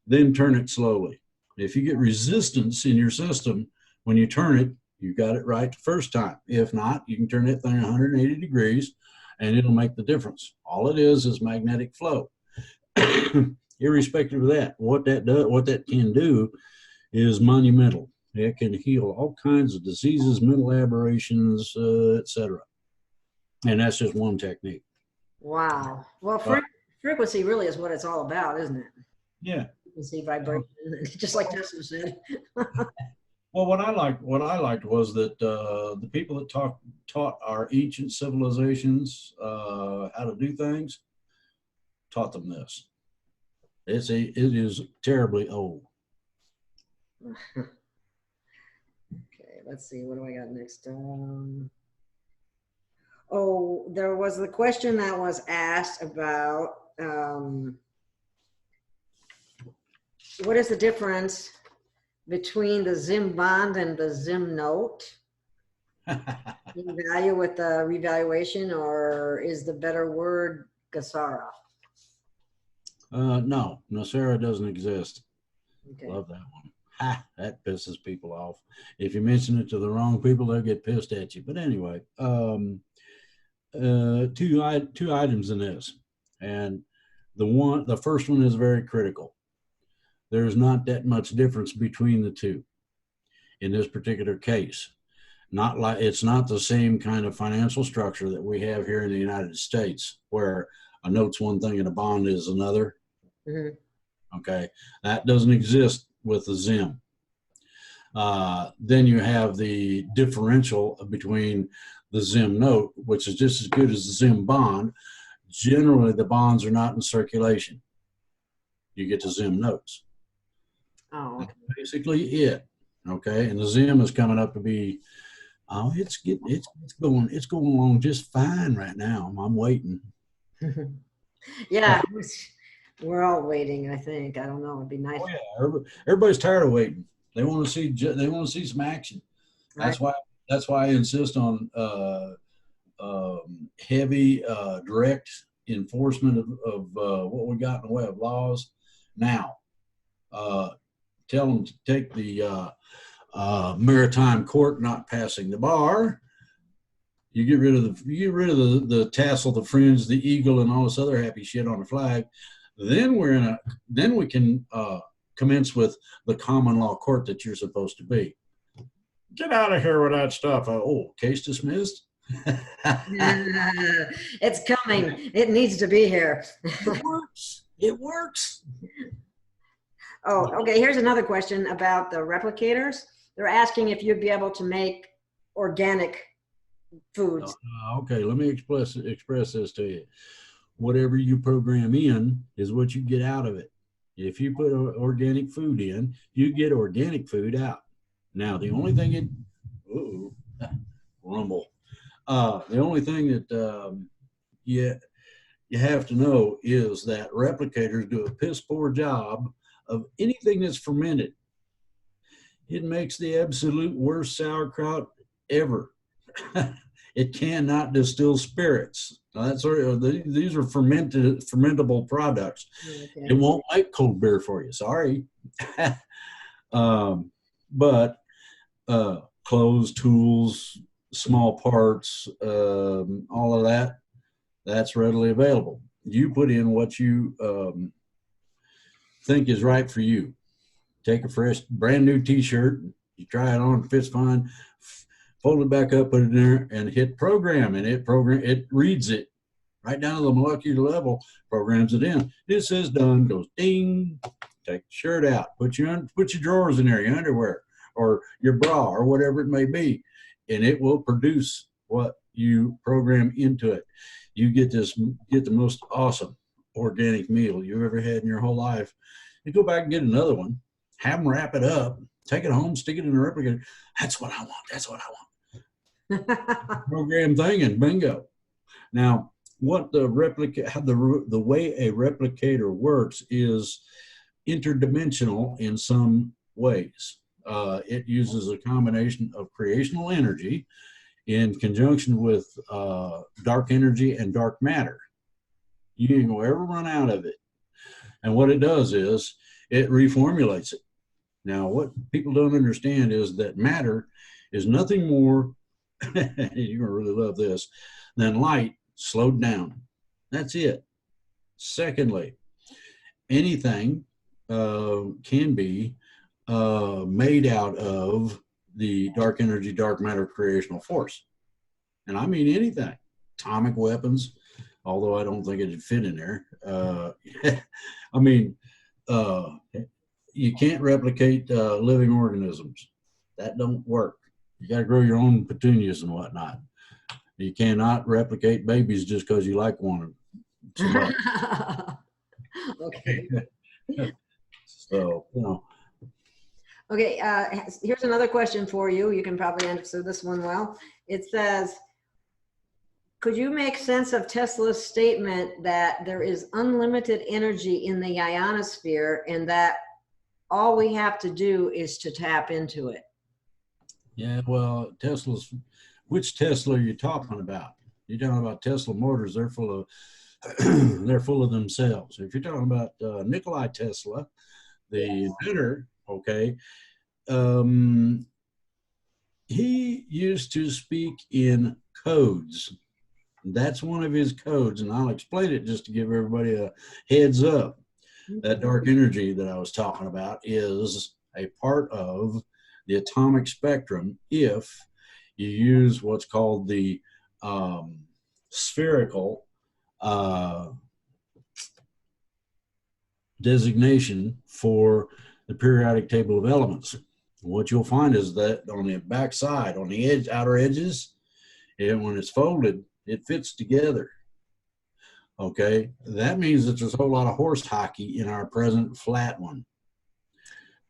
Then turn it slowly. If you get resistance in your system when you turn it, you got it right the first time. If not, you can turn that thing 180 degrees and it'll make the difference. All it is magnetic flow. Irrespective of that, what that can do is monumental. It can heal all kinds of diseases, mental aberrations, etc. And that's just one technique. Wow. Well, frequency really is what it's all about, isn't it? Yeah. Frequency, vibration, just like Tesla said. Well, what I liked was that the people that taught our ancient civilizations how to do things taught them this. It is terribly old. Okay, let's see. What do I got next? Oh, there was the question that was asked about what is the difference between the Zim Bond and the Zim Note? In value with the revaluation, or is the better word Gasara? No, Nasara doesn't exist. Okay. Love that one. Ha, that pisses people off. If you mention it to the wrong people, they'll get pissed at you. But anyway, two items in this, and the first one is very critical. There's not that much difference between the two in this particular case. It's not the same kind of financial structure that we have here in the United States, where a note's one thing and a bond is another. Mm-hmm. Okay, that doesn't exist with the Zim. Then you have the differential between the Zim Note, which is just as good as the Zim Bond. Generally, the bonds are not in circulation. You get the Zim Notes. Oh, okay. That's basically it. Okay, and the Zim is coming up to be. Oh, it's going along just fine right now. I'm waiting. Yeah, we're all waiting. I think. I don't know. It'd be nice. Oh yeah, everybody's tired of waiting. They want to see some action. That's why I insist on heavy direct enforcement of what we got in the way of laws now. Tell them to take the maritime court not passing the bar. You get rid of the tassel, the fringe, the eagle, and all this other happy shit on the flag. Then we can commence with the common law court that you're supposed to be. Get out of here with that stuff. Oh, case dismissed. It's coming. It needs to be here. It works. It works. Oh, okay. Here's another question about the replicators. They're asking if you'd be able to make organic foods. Okay, let me express this to you. Whatever you program in is what you get out of it. If you put organic food in, you get organic food out. Now, the only thing rumble. The only thing that you have to know is that replicators do a piss poor job of anything that's fermented. It makes the absolute worst sauerkraut ever. It cannot distill spirits. These are fermentable products. Okay. It won't make cold beer for you. Sorry. But clothes, tools, small parts, all of that, that's readily available. You put in what you think is right for you. Take a fresh, brand new t-shirt, you try it on, it fits fine, fold it back up, put it in there, and hit program, and it reads it right down to the molecular level, programs it in. It says done, goes ding, take the shirt out, put your drawers in there, your underwear, or your bra, or whatever it may be, and it will produce what you program into it. You get the most awesome organic meal you ever had in your whole life. You go back and get another one, have them wrap it up, take it home, stick it in a replicator. That's what I want. That's what I want. Program thing, and bingo. Now, what the way a replicator works is interdimensional in some ways. It uses a combination of creational energy in conjunction with dark energy and dark matter. You ain't gonna ever run out of it. And what it does is it reformulates it. Now, what people don't understand is that matter is nothing more, you're gonna really love this, than light slowed down. That's it. Secondly, anything can be made out of the dark energy, dark matter creational force. And I mean anything. Atomic weapons, although I don't think it'd fit in there. I mean, you can't replicate living organisms. That don't work. You got to grow your own petunias and whatnot. You cannot replicate babies just because you like one. Okay. So, you know. Okay, here's another question for you. You can probably answer this one well. It says, could you make sense of Tesla's statement that there is unlimited energy in the ionosphere and that all we have to do is to tap into it? Yeah, well, which Tesla are you talking about? You're talking about Tesla Motors, they're full of they're full of themselves. If you're talking about Nikolai Tesla, the inventor, okay, he used to speak in codes. That's one of his codes, and I'll explain it just to give everybody a heads up. That dark energy that I was talking about is a part of the atomic spectrum if you use what's called the spherical designation for the periodic table of elements. What you'll find is that on the back side, on the edge, outer edges, and when it's folded, it fits together. Okay, that means that there's a whole lot of horse hockey in our present flat one.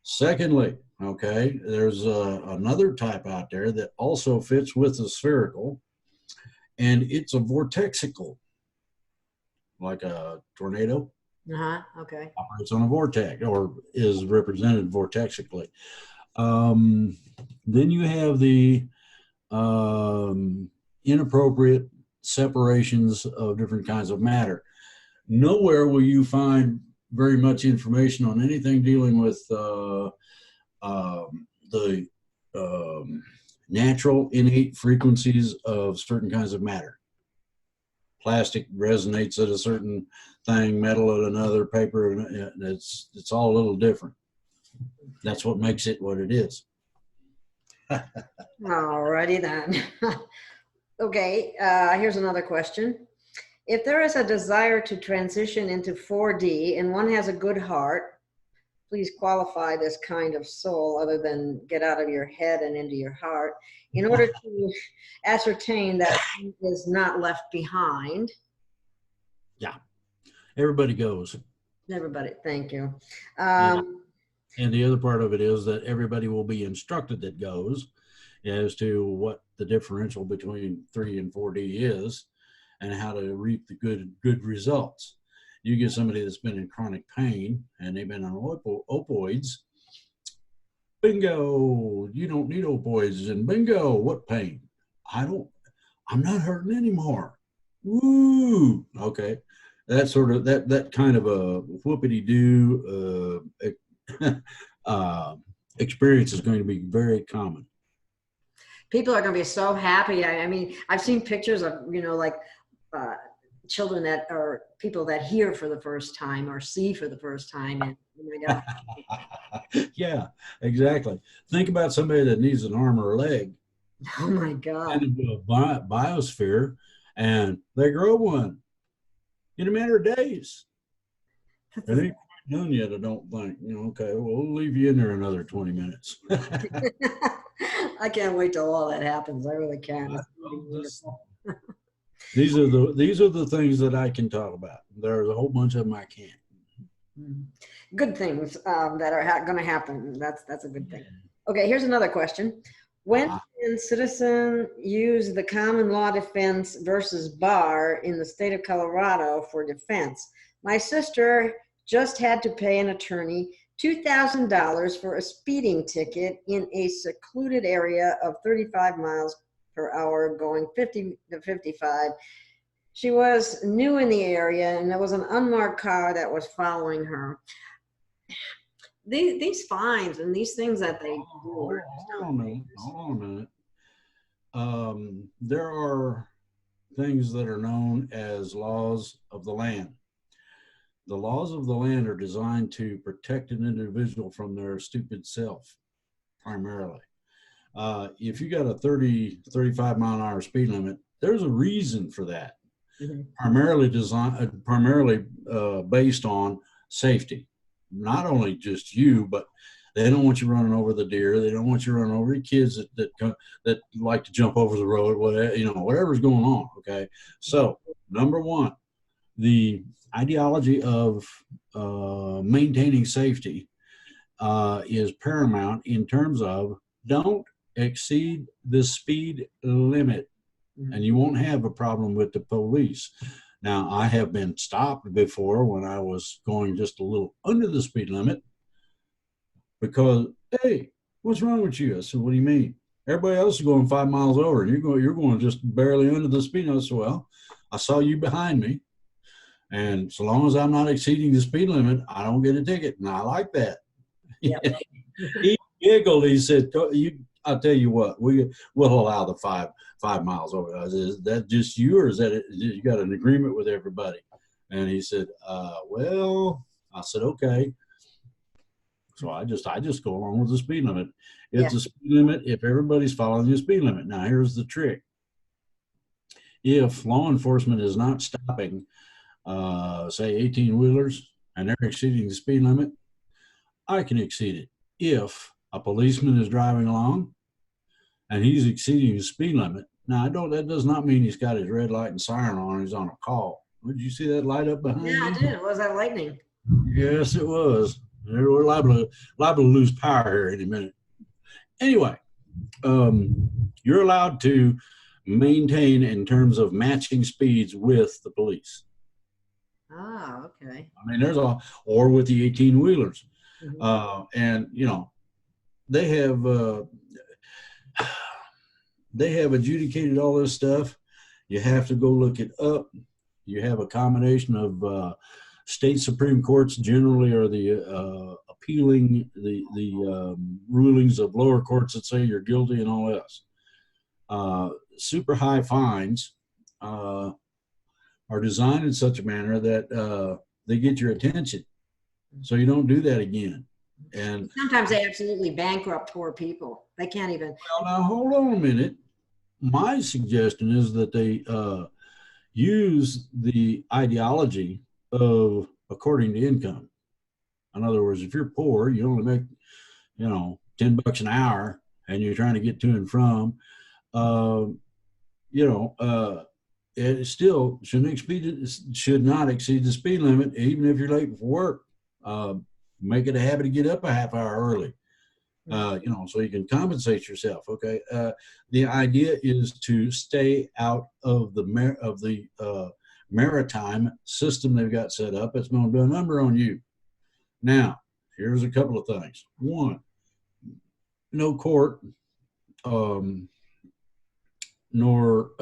Secondly, okay, there's another type out there that also fits with the spherical, and it's a vortexical, like a tornado. Okay. Operates on a vortex, or is represented vortexically. Then you have the inappropriate separations of different kinds of matter. Nowhere will you find very much information on anything dealing with the natural innate frequencies of certain kinds of matter. Plastic resonates at a certain thing, metal at another, paper, and it's all a little different. That's what makes it what it is. Alrighty then. Okay, here's another question. If there is a desire to transition into 4D and one has a good heart, please qualify this kind of soul other than get out of your head and into your heart, in order to ascertain that one is not left behind. Yeah, everybody goes. Everybody, thank you. And the other part of it is that everybody will be instructed that goes as to what the differential between 3 and 4D is and how to reap the good results. You get somebody that's been in chronic pain and they've been on opioids, bingo, you don't need opioids, and bingo, what pain? I'm not hurting anymore. Woo, okay. That sort of, that kind of a whoopity-doo experience is going to be very common. People are going to be so happy. I mean, I've seen pictures of, like children that are people that hear for the first time or see for the first time. And oh my God. Yeah, exactly. Think about somebody that needs an arm or a leg. Oh my God. And into a biosphere, and they grow one in a matter of days. It ain't done yet, I don't think. Okay, well, we'll leave you in there another 20 minutes. I can't wait till all that happens. I really can. These are the things that I can talk about. There's a whole bunch of them I can't. Good things that are going to happen. That's a good thing. Okay, here's another question. When Can citizen use the common law defense versus bar in the state of Colorado for defense? My sister just had to pay an attorney $2,000 for a speeding ticket in a secluded area of 35 miles per hour going 50 to 55. She was new in the area and there was an unmarked car that was following her. These fines and these things that they do. Hold on a minute. There are things that are known as laws of the land. The laws of the land are designed to protect an individual from their stupid self, primarily. If you got a 35 mile an hour speed limit, there's a reason for that. Mm-hmm. Primarily based on safety. Not only just you, but they don't want you running over the deer. They don't want you running over the kids that like to jump over the road, whatever, whatever's going on. Okay. So number one, the ideology of maintaining safety is paramount in terms of don't exceed the speed limit, and you won't have a problem with the police. Now, I have been stopped before when I was going just a little under the speed limit because, hey, what's wrong with you? I said, what do you mean? Everybody else is going 5 miles over, and you're going just barely under the speed limit. I said, well, I saw you behind me, and so long as I'm not exceeding the speed limit, I don't get a ticket, and I like that. Yep. He giggled. He said, I'll tell you what, we'll allow the five miles over. Is that just you, or is that you got an agreement with everybody? And he said, well, I said, okay. So I just go along with the speed limit. It's the speed limit if everybody's following the speed limit. Now, here's the trick. If law enforcement is not stopping, say 18-wheelers, and they're exceeding the speed limit, I can exceed it. If a policeman is driving along and he's exceeding the speed limit, now that does not mean he's got his red light and siren on, he's on a call. Did you see that light up behind you? Yeah, I did. Was that lightning? Yes, it was. We're liable to lose power here any minute. Anyway, you're allowed to maintain in terms of matching speeds with the police. Ah, okay. I mean, or with the 18-wheelers. Mm-hmm. And, they have adjudicated all this stuff. You have to go look it up. You have a combination of state Supreme Courts generally are the appealing the rulings of lower courts that say you're guilty and all else. Super high fines are designed in such a manner that they get your attention, so you don't do that again. And sometimes they absolutely bankrupt poor people. They can't even. Well, now hold on a minute. My suggestion is that they use the ideology of according to income. In other words, if you're poor, you only make, $10 an hour, and you're trying to get to and from, it still should not exceed the speed limit, even if you're late for work. Make it a habit to get up a half hour early, so you can compensate yourself. Okay. The idea is to stay out of the maritime system they've got set up. It's going to do a number on you. Now, here's a couple of things. One, no court, nor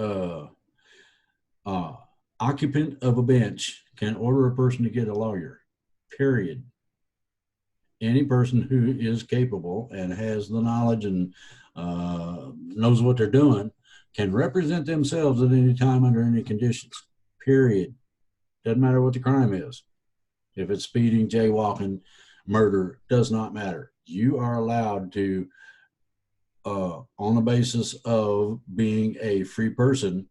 occupant of a bench can order a person to get a lawyer, period. Any person who is capable and has the knowledge and knows what they're doing can represent themselves at any time under any conditions, period. Doesn't matter what the crime is. If it's speeding, jaywalking, murder, does not matter. You are allowed to, on the basis of being a free person,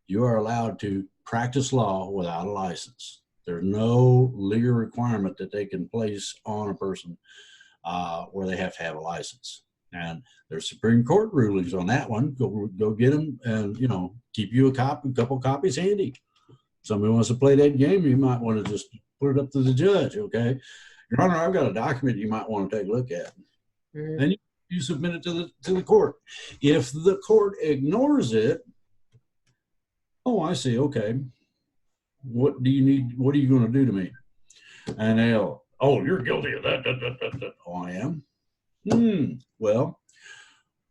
you are allowed to practice law without a license. There's no legal requirement that they can place on a person where they have to have a license. And there's Supreme Court rulings on that one. Go get them, and keep you a couple copies handy. Somebody wants to play that game, you might want to just put it up to the judge. Okay, Your Honor, I've got a document you might want to take a look at. Mm-hmm. And you submit it to the court. If the court ignores it, oh, I see. Okay, what do you need? What are you going to do to me? And they'll, oh, you're guilty of that. Oh, I am. Well,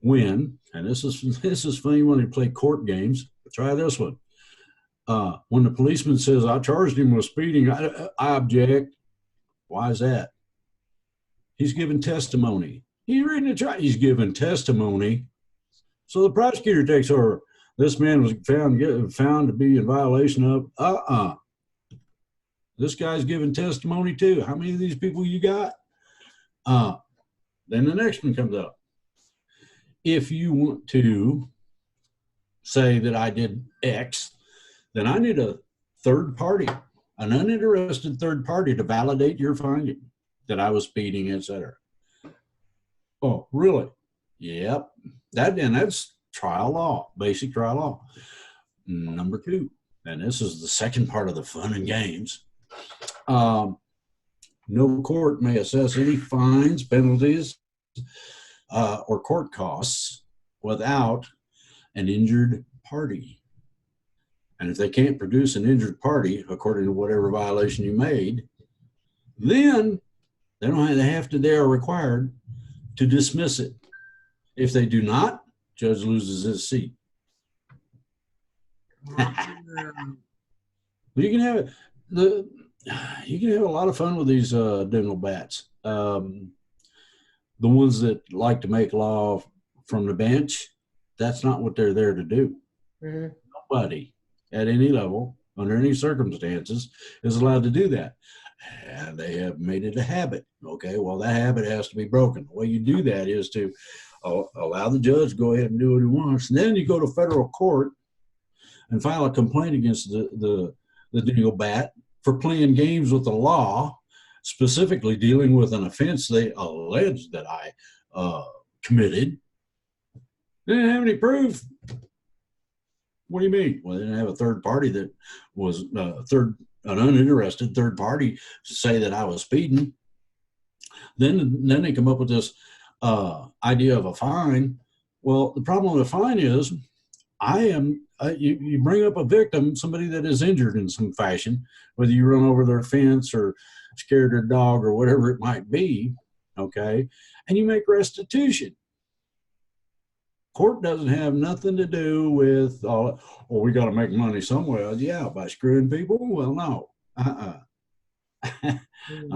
when, and this is funny when they play court games. Try this one. When the policeman says, I charged him with speeding, I object. Why is that? He's giving testimony. He's reading the charge. He's giving testimony. So the prosecutor takes over. This man was found to be in violation of, This guy's giving testimony too. How many of these people you got? Then the next one comes up. If you want to say that I did X, then I need a third party, an uninterested third party to validate your finding that I was speeding, etc. Oh, really? Yep. That's trial law, basic trial law. Number 2, and this is the second part of the fun and games. No court may assess any fines, penalties, or court costs without an injured party. And if they can't produce an injured party, according to whatever violation you made, then they are required to dismiss it. If they do not, judge loses his seat. You can have a lot of fun with these dingle bats. The ones that like to make law from the bench, that's not what they're there to do. Mm-hmm. Nobody at any level, under any circumstances, is allowed to do that. And they have made it a habit. Okay, well, that habit has to be broken. The way you do that is to allow the judge to go ahead and do what he wants. And then you go to federal court and file a complaint against the dingle bat for playing games with the law, specifically dealing with an offense they allege that I committed. They didn't have any proof. What do you mean? Well, they didn't have a third party that was an uninterested third party to say that I was speeding. Then they come up with this idea of a fine. Well, the problem with a fine is you bring up a victim, somebody that is injured in some fashion, whether you run over their fence or scared their dog or whatever it might be, okay, and you make restitution. Court doesn't have nothing to do with, we got to make money somewhere. Yeah, by screwing people? Well, no. Now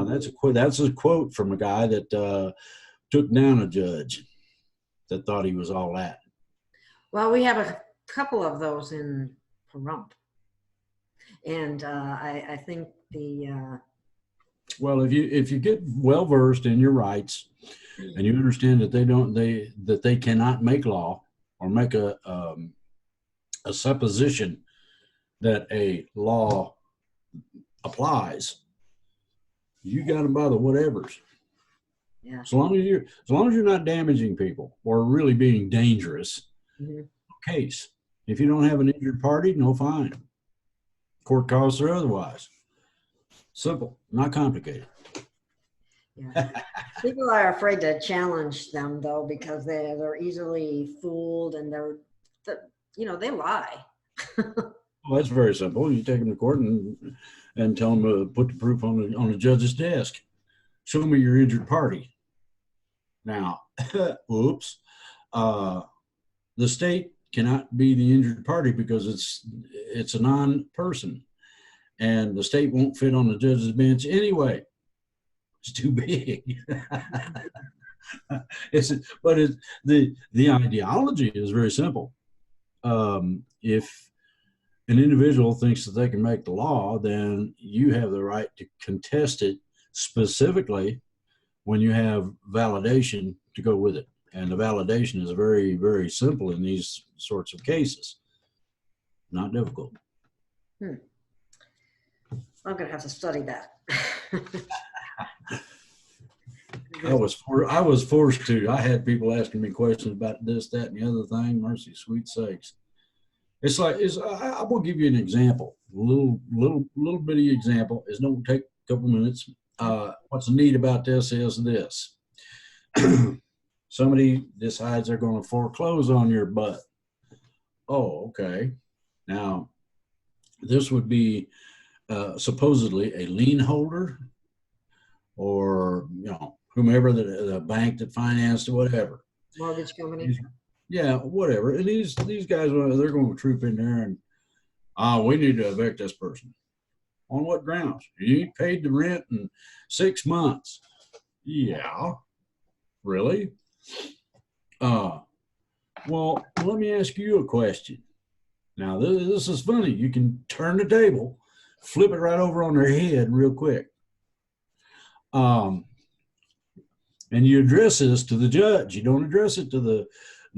that's a quote from a guy that took down a judge that thought he was all that. Well, we have a couple of those in Pahrump. And I think well, if you get well versed in your rights and you understand that they cannot make law or make a supposition that a law applies, you got them by the whatevers. Yeah. As long as you're not damaging people or really being dangerous, case. If you don't have an injured party, no fine. Court costs or otherwise. Simple, not complicated. Yeah. People are afraid to challenge them though because they're easily fooled and they lie. Well, that's very simple. You take them to court and tell them to put the proof on the judge's desk. Show me your injured party. Now, oops, the state cannot be the injured party because it's a non-person, and the state won't fit on the judge's bench anyway. It's too big. The ideology is very simple. If an individual thinks that they can make the law, then you have the right to contest it, specifically when you have validation to go with it. And the validation is very, very simple in these sorts of cases. Not difficult. I'm going to have to study that. I was forced to. I had people asking me questions about this, that, and the other thing. Mercy, sweet sakes. I will give you an example. A little bitty example. It's don't take a couple minutes. What's neat about this is this. somebody decides they're going to foreclose on your butt. Oh, okay. Now, this would be supposedly a lien holder, or whomever, the bank that financed it, whatever. Mortgage company. Yeah, whatever. And these guys, they're going to troop in there and we need to evict this person. On what grounds? You ain't paid the rent in 6 months. Yeah, really? Well, let me ask you a question. Now, this is funny. You can turn the table, flip it right over on their head real quick. And you address this to the judge. You don't address it to the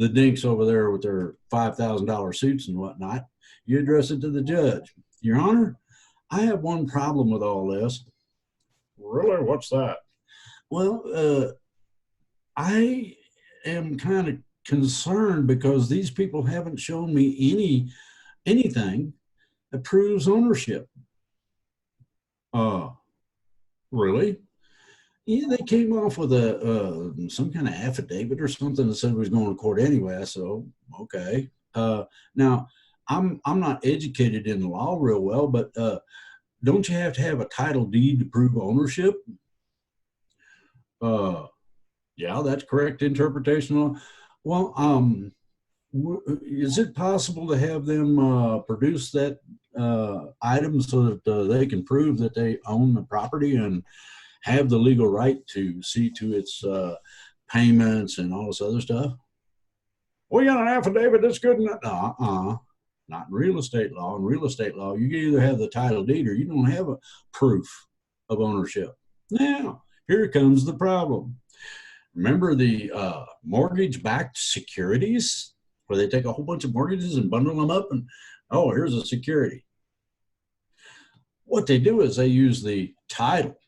dinks over there with their $5,000 suits and whatnot. You address it to the judge. Your Honor, I have one problem with all this. Really? What's that? Well, I am kind of concerned because these people haven't shown me anything that proves ownership. Really? Yeah, they came off with some kind of affidavit or something that said we was going to court anyway. So okay. Now I'm not educated in the law real well, but don't you have to have a title deed to prove ownership? Yeah, that's correct interpretation. Well, is it possible to have them produce that item so that they can prove that they own the property and have the legal right to see to its payments and all this other stuff? We got an affidavit that's good enough. Not in real estate law. In real estate law, you either have the title deed or you don't have a proof of ownership. Now, here comes the problem. Remember the mortgage-backed securities, where they take a whole bunch of mortgages and bundle them up and, oh, here's a security. What they do is they use the title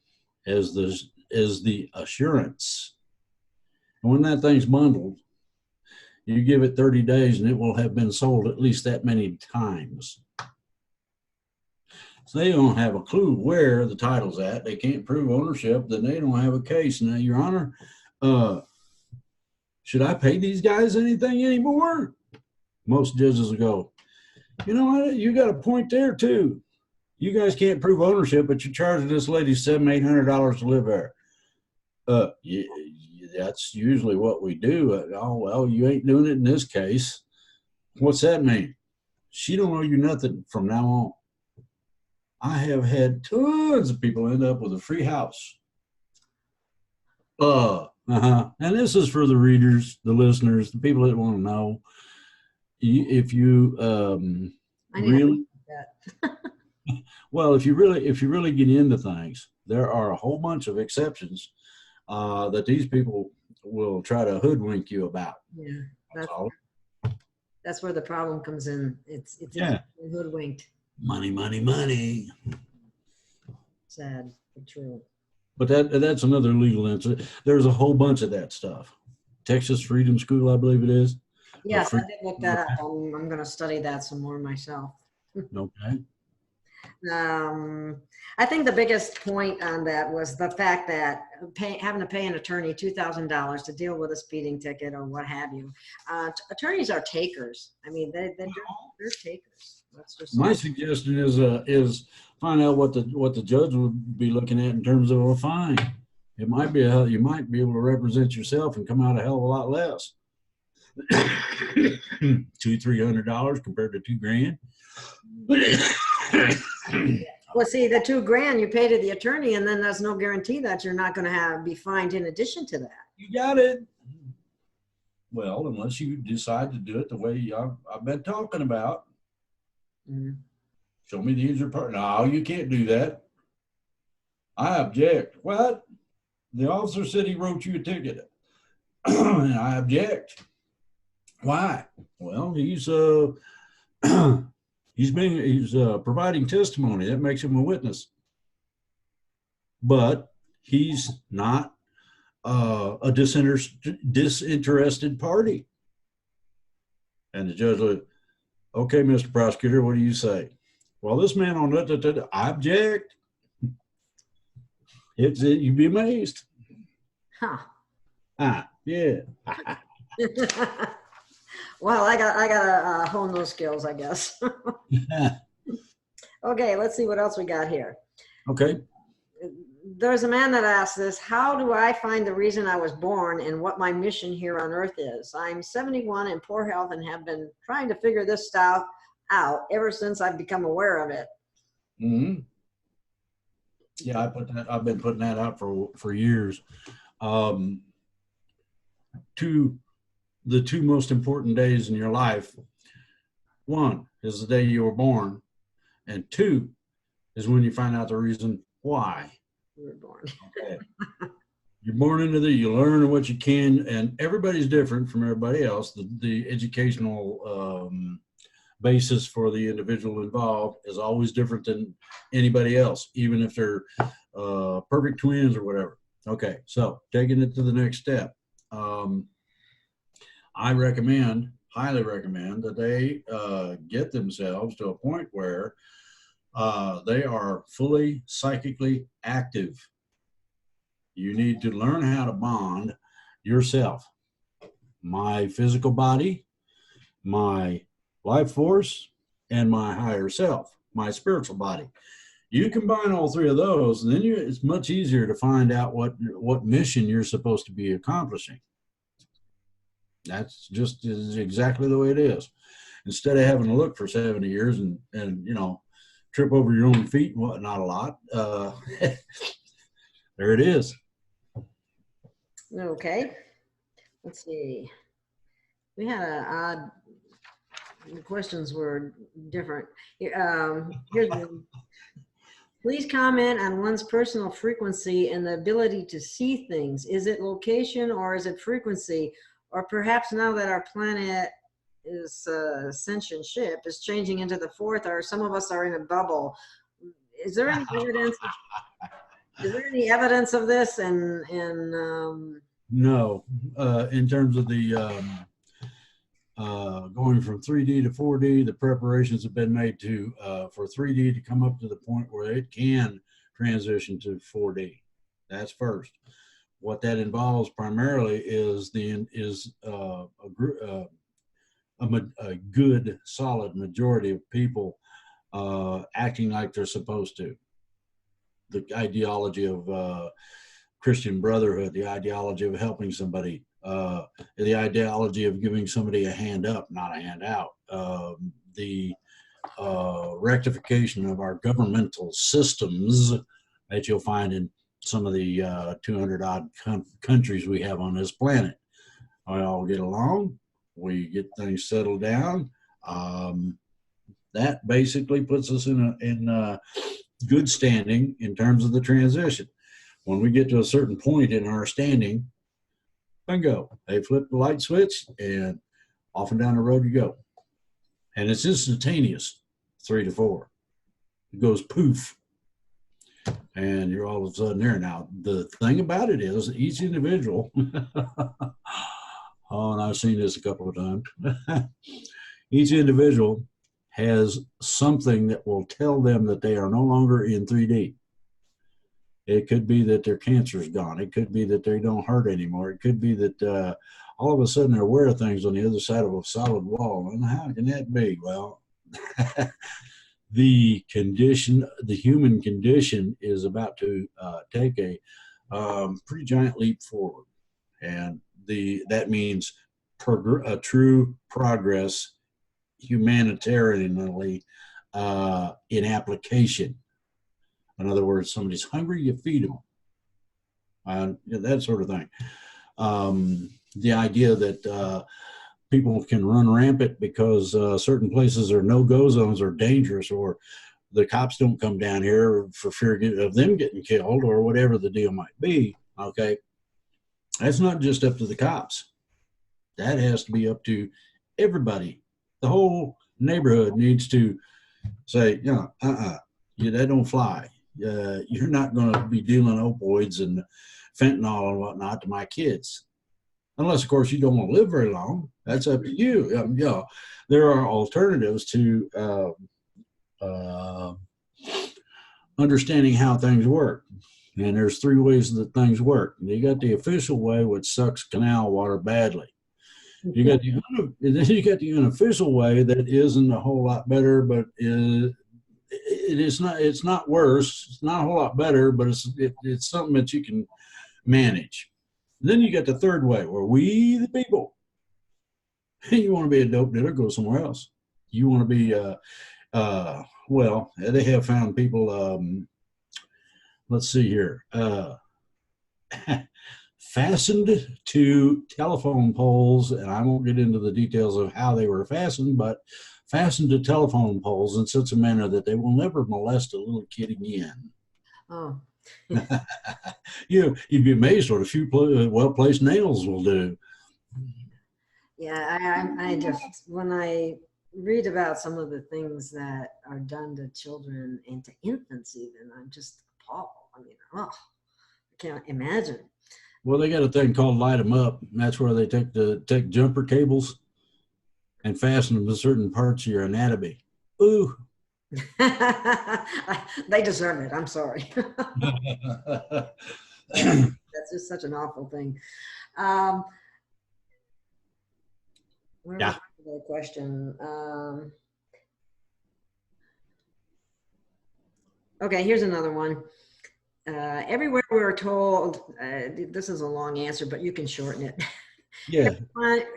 as the assurance. And when that thing's bundled, you give it 30 days and it will have been sold at least that many times. So they don't have a clue where the title's at. They can't prove ownership, then they don't have a case. Now, Your Honor, should I pay these guys anything anymore? Most judges will go, you know what, you got a point there too. You guys can't prove ownership, but you're charging this lady $700-800 to live there. Yeah, that's usually what we do. Oh, well, you ain't doing it in this case. What's that mean? She don't owe you nothing from now on. I have had tons of people end up with a free house. And this is for the readers, the listeners, the people that want to know. If you really, well, if you really get into things, there are a whole bunch of exceptions that these people will try to hoodwink you about. Yeah, that's where the problem comes in. It's hoodwinked. Money, money, money. Sad, but true. But that's another legal answer. There's a whole bunch of that stuff. Texas Freedom School, I believe it is. Yes, I did look that up. I'm going to study that some more myself. Okay. I think the biggest point on that was the fact that having to pay an attorney $2,000 to deal with a speeding ticket or what have you. Attorneys are takers. I mean, they're takers. That's just my suggestion is find out what the judge would be looking at in terms of a fine. It might be you might be able to represent yourself and come out a hell of a lot less. $200-300 compared to $2,000. Well, see, the $2,000 you pay to the attorney, and then there's no guarantee that you're not going to be fined in addition to that. You got it. Well, unless you decide to do it the way I've been talking about. Mm-hmm. Show me the injured part. No, you can't do that. I object. What? The officer said he wrote you a ticket. And I object. Why? Well, he's providing testimony. That makes him a witness. But he's not a disinterested party. And the judge would, okay, Mr. Prosecutor, what do you say? Well, this man on that, I object. You'd be amazed. Huh. Yeah. Well, I gotta hone those skills, I guess. Okay, let's see what else we got here. Okay. There's a man that asked this: how do I find the reason I was born and what my mission here on earth is? I'm 71 in poor health and have been trying to figure this stuff out ever since I've become aware of it. Mm-hmm. Yeah, I've been putting that out for years. The two most important days in your life, one is the day you were born, and two is when you find out the reason why You were born. okay. You're born into you learn what you can, and everybody's different from everybody else. The educational basis for the individual involved is always different than anybody else, even if they're perfect twins or whatever. Okay, so taking it to the next step. I highly recommend that they get themselves to a point where they are fully psychically active. You need to learn how to bond yourself, my physical body, my life force, and my higher self, my spiritual body. You combine all three of those, and then it's much easier to find out what mission you're supposed to be accomplishing. That's just exactly the way it is. Instead of having to look for 70 years and trip over your own feet and whatnot a lot, there it is. Okay, let's see. We had the questions were different. Here's one. Please comment on one's personal frequency and the ability to see things. Is it location or is it frequency? Or perhaps now that our planet is sentient ship is changing into the fourth, or some of us are in a bubble. Is there any evidence? Is there any evidence of this? No, in terms of the going from 3D to 4D, the preparations have been made for 3D to come up to the point where it can transition to 4D. That's first. What that involves primarily is a good, solid majority of people acting like they're supposed to. The ideology of Christian brotherhood, the ideology of helping somebody, the ideology of giving somebody a hand up, not a hand out, the rectification of our governmental systems that you'll find in some of the 200 odd countries we have on this planet. We all get along, we get things settled down. That basically puts us in good standing in terms of the transition. When we get to a certain point in our standing, bingo, they flip the light switch and off and down the road you go. And it's instantaneous, 3 to 4. It goes poof. And you're all of a sudden there. Now, the thing about it is each individual, and I've seen this a couple of times, each individual has something that will tell them that they are no longer in 3D. It could be that their cancer is gone. It could be that they don't hurt anymore. It could be that all of a sudden they're aware of things on the other side of a solid wall. And how can that be? Well, the human condition is about to take a pretty giant leap forward. And that means a true progress humanitarianly in application. In other words, somebody's hungry, you feed them. That sort of thing. The idea that people can run rampant because certain places are no-go zones or dangerous, or the cops don't come down here for fear of them getting killed, or whatever the deal might be. Okay, that's not just up to the cops. That has to be up to everybody. The whole neighborhood needs to say, that don't fly. You're not going to be dealing opioids and fentanyl and whatnot to my kids. Unless, of course, you don't want to live very long. That's up to you. There are alternatives to understanding how things work. And there's three ways that things work. You got the official way, which sucks canal water badly. You got then you got the unofficial way that isn't a whole lot better, but it's not worse. It's not a whole lot better, but it's something that you can manage. Then you got the third way, where we the people. You want to be a dope dealer, go somewhere else. You want to be well, they have found people. Let's see here. Fastened to telephone poles, and I won't get into the details of how they were fastened, but fastened to telephone poles in such a manner that they will never molest a little kid again. Oh. You'd be amazed what a few well-placed nails will do. Yeah, I just, when I read about some of the things that are done to children and to infants even, I'm just appalled. I mean, I can't imagine. Well, they got a thing called light them up. And that's where they take jumper cables and fasten them to certain parts of your anatomy. Ooh. They deserve it. I'm sorry. That's just such an awful thing. Where was the question? Okay, here's another one. Everywhere we're told, this is a long answer, but you can shorten it. Yeah.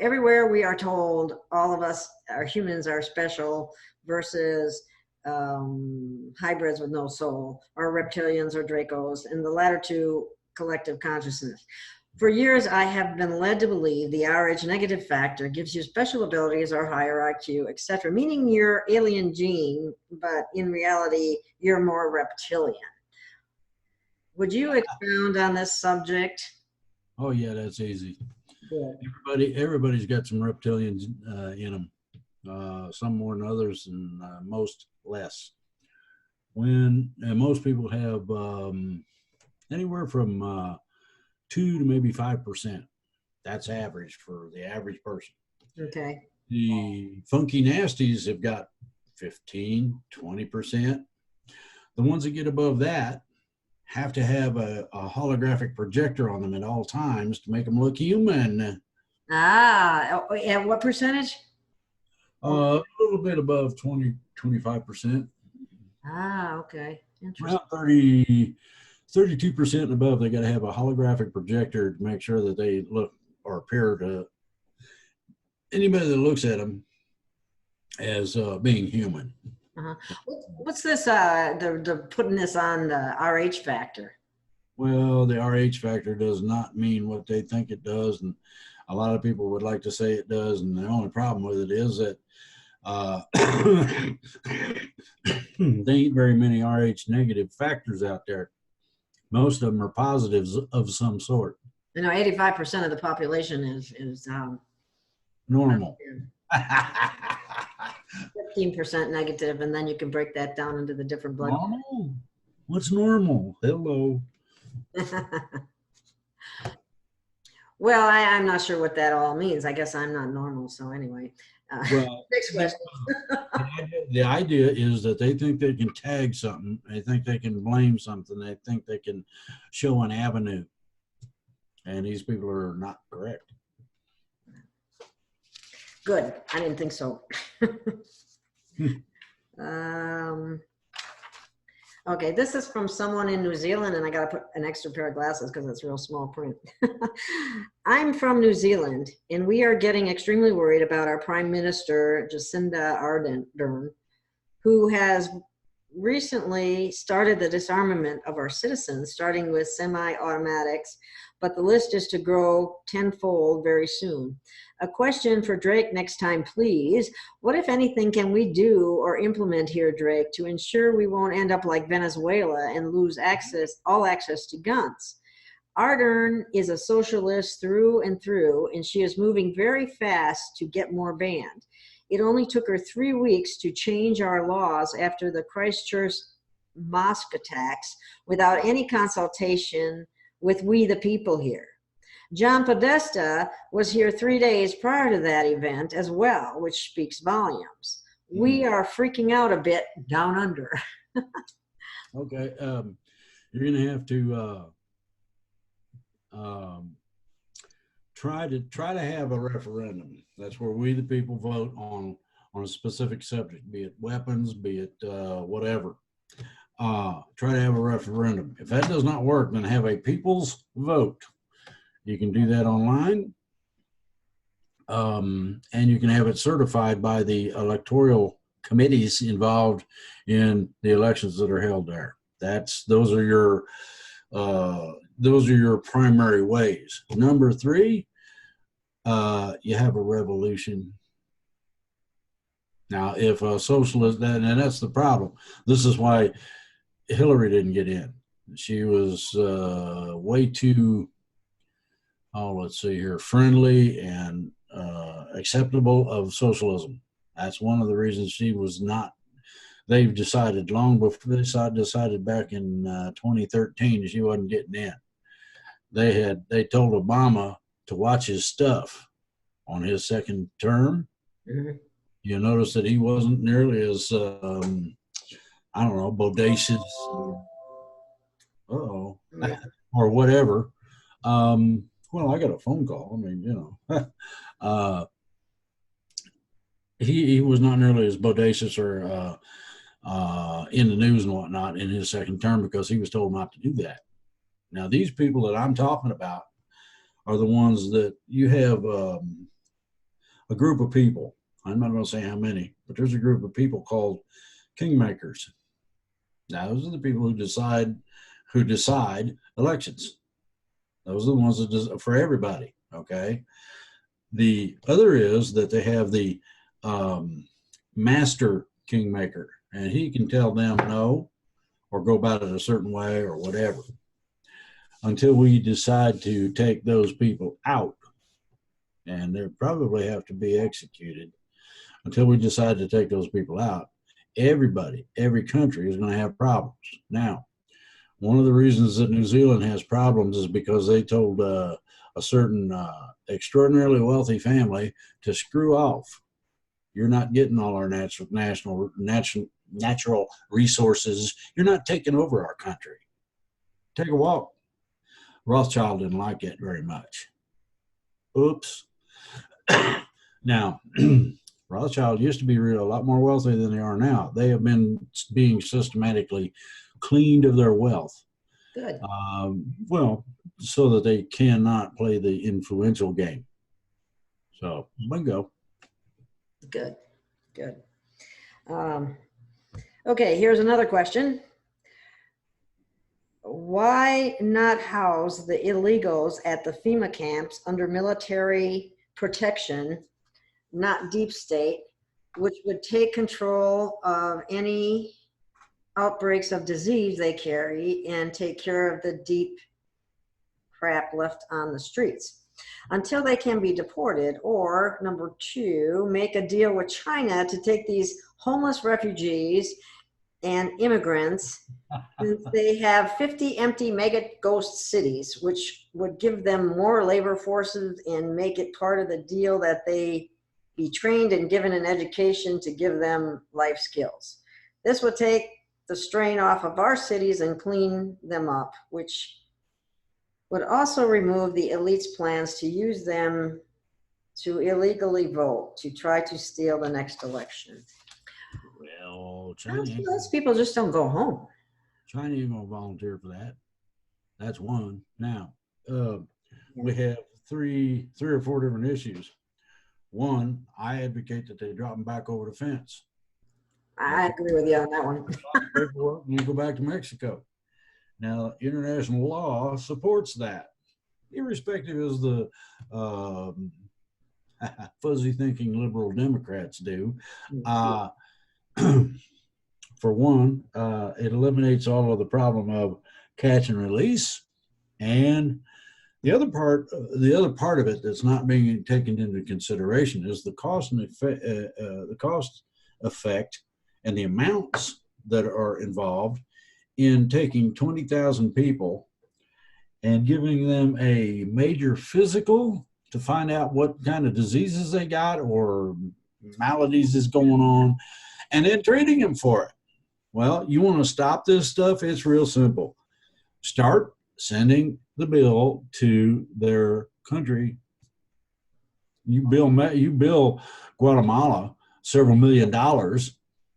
Everywhere we are told all of us, our humans are special versus hybrids with no soul, or reptilians or Dracos, and the latter two, collective consciousness. For years, I have been led to believe the RH negative factor gives you special abilities or higher IQ, etc., meaning you're alien gene, but in reality, you're more reptilian. Would you expound on this subject? Oh yeah, that's easy. Yeah. Everybody's got some reptilians in them. Some more than others, and most less. When most people have anywhere from 2 to maybe 5%. That's average for the average person. Okay. The funky nasties have got 15, 20%. The ones that get above that have to have a holographic projector on them at all times to make them look human. And what percentage? A little bit above 20, 25%. Okay. Interesting. Around 32% and above, they got to have a holographic projector to make sure that they look or appear to anybody that looks at them as being human. What's this? They're putting this on the RH factor. Well, the RH factor does not mean what they think it does, and a lot of people would like to say it does. And the only problem with it is that there ain't very many RH negative factors out there. Most of them are positives of some sort. 85% of the population is normal. 15% negative, and then you can break that down into the different blood. Normal? What's normal? Hello. Well, I'm not sure what that all means. I guess I'm not normal. So anyway, well, next question. The idea is that they think they can tag something. They think they can blame something. They think they can show an avenue. And these people are not correct. Good. I didn't think so. Okay, this is from someone in New Zealand, and I got to put an extra pair of glasses because it's real small print. I'm from New Zealand, and we are getting extremely worried about our Prime Minister, Jacinda Ardern, who has recently started the disarmament of our citizens, starting with semi-automatics, but the list is to grow tenfold very soon. A question for Drake next time, please. What, if anything, can we do or implement here, Drake, to ensure we won't end up like Venezuela and lose all access to guns? Ardern is a socialist through and through, and she is moving very fast to get more banned. It only took her 3 weeks to change our laws after the Christchurch mosque attacks without any consultation with we the people here. John Podesta was here 3 days prior to that event as well, which speaks volumes. We are freaking out a bit down under. Okay. you're going to have to try to have a referendum. That's where we, the people, vote on a specific subject, be it weapons, be it whatever. Try to have a referendum. If that does not work, then have a people's vote. You can do that online, and you can have it certified by the electoral committees involved in the elections that are held there. Those are your primary ways. Number 3, you have a revolution. Now, if a socialist, and that's the problem. This is why Hillary didn't get in. She was way too, let's see here, friendly and acceptable of socialism. That's one of the reasons she was not. They've decided long before they decided back in 2013 she wasn't getting in. They told Obama to watch his stuff on his second term. Mm-hmm. You notice that he wasn't nearly as bodacious or whatever. Well, I got a phone call. I mean, he was not nearly as bodacious or in the news and whatnot in his second term because he was told not to do that. Now, these people that I'm talking about are the ones that you have a group of people. I'm not going to say how many, but there's a group of people called kingmakers. Now, those are the people who decide elections. Those are the ones that for everybody. Okay. The other is that they have the master kingmaker, and he can tell them no or go about it a certain way or whatever until we decide to take those people out. And they probably have to be executed. Until we decide to take those people out, every country is going to have problems. Now, one of the reasons that New Zealand has problems is because they told a certain extraordinarily wealthy family to screw off. You're not getting all our natural resources. You're not taking over our country. Take a walk. Rothschild didn't like it very much. Oops. Now, Rothschild used to be a lot more wealthy than they are now. They have been being systematically cleaned of their wealth. Good. Well, so that they cannot play the influential game. So, bingo. Good. Okay, here's another question. Why not house the illegals at the FEMA camps under military protection, not deep state, which would take control of any outbreaks of disease they carry and take care of the deep crap left on the streets until they can be deported? Or number 2, make a deal with China to take these homeless refugees and immigrants, since they have 50 empty mega ghost cities, which would give them more labor forces and make it part of the deal that they be trained and given an education to give them life skills. This would take the strain off of our cities and clean them up, which would also remove the elites' plans to use them to illegally vote to try to steal the next election. Well, China, those people just don't go home. China ain't gonna volunteer for that. That's one. Now, we have three or four different issues. One, I advocate that they drop them back over the fence. I agree with you on that one. You go back to Mexico. Now, international law supports that, irrespective as the fuzzy thinking liberal Democrats do. For one, it eliminates all of the problem of catch and release, and the other part of it that's not being taken into consideration is the cost effect and the amounts that are involved in taking 20,000 people and giving them a major physical to find out what kind of diseases they got or maladies is going on, and then treating them for it. Well, you want to stop this stuff? It's real simple. start sending the bill to their country. You bill Guatemala several $1 million.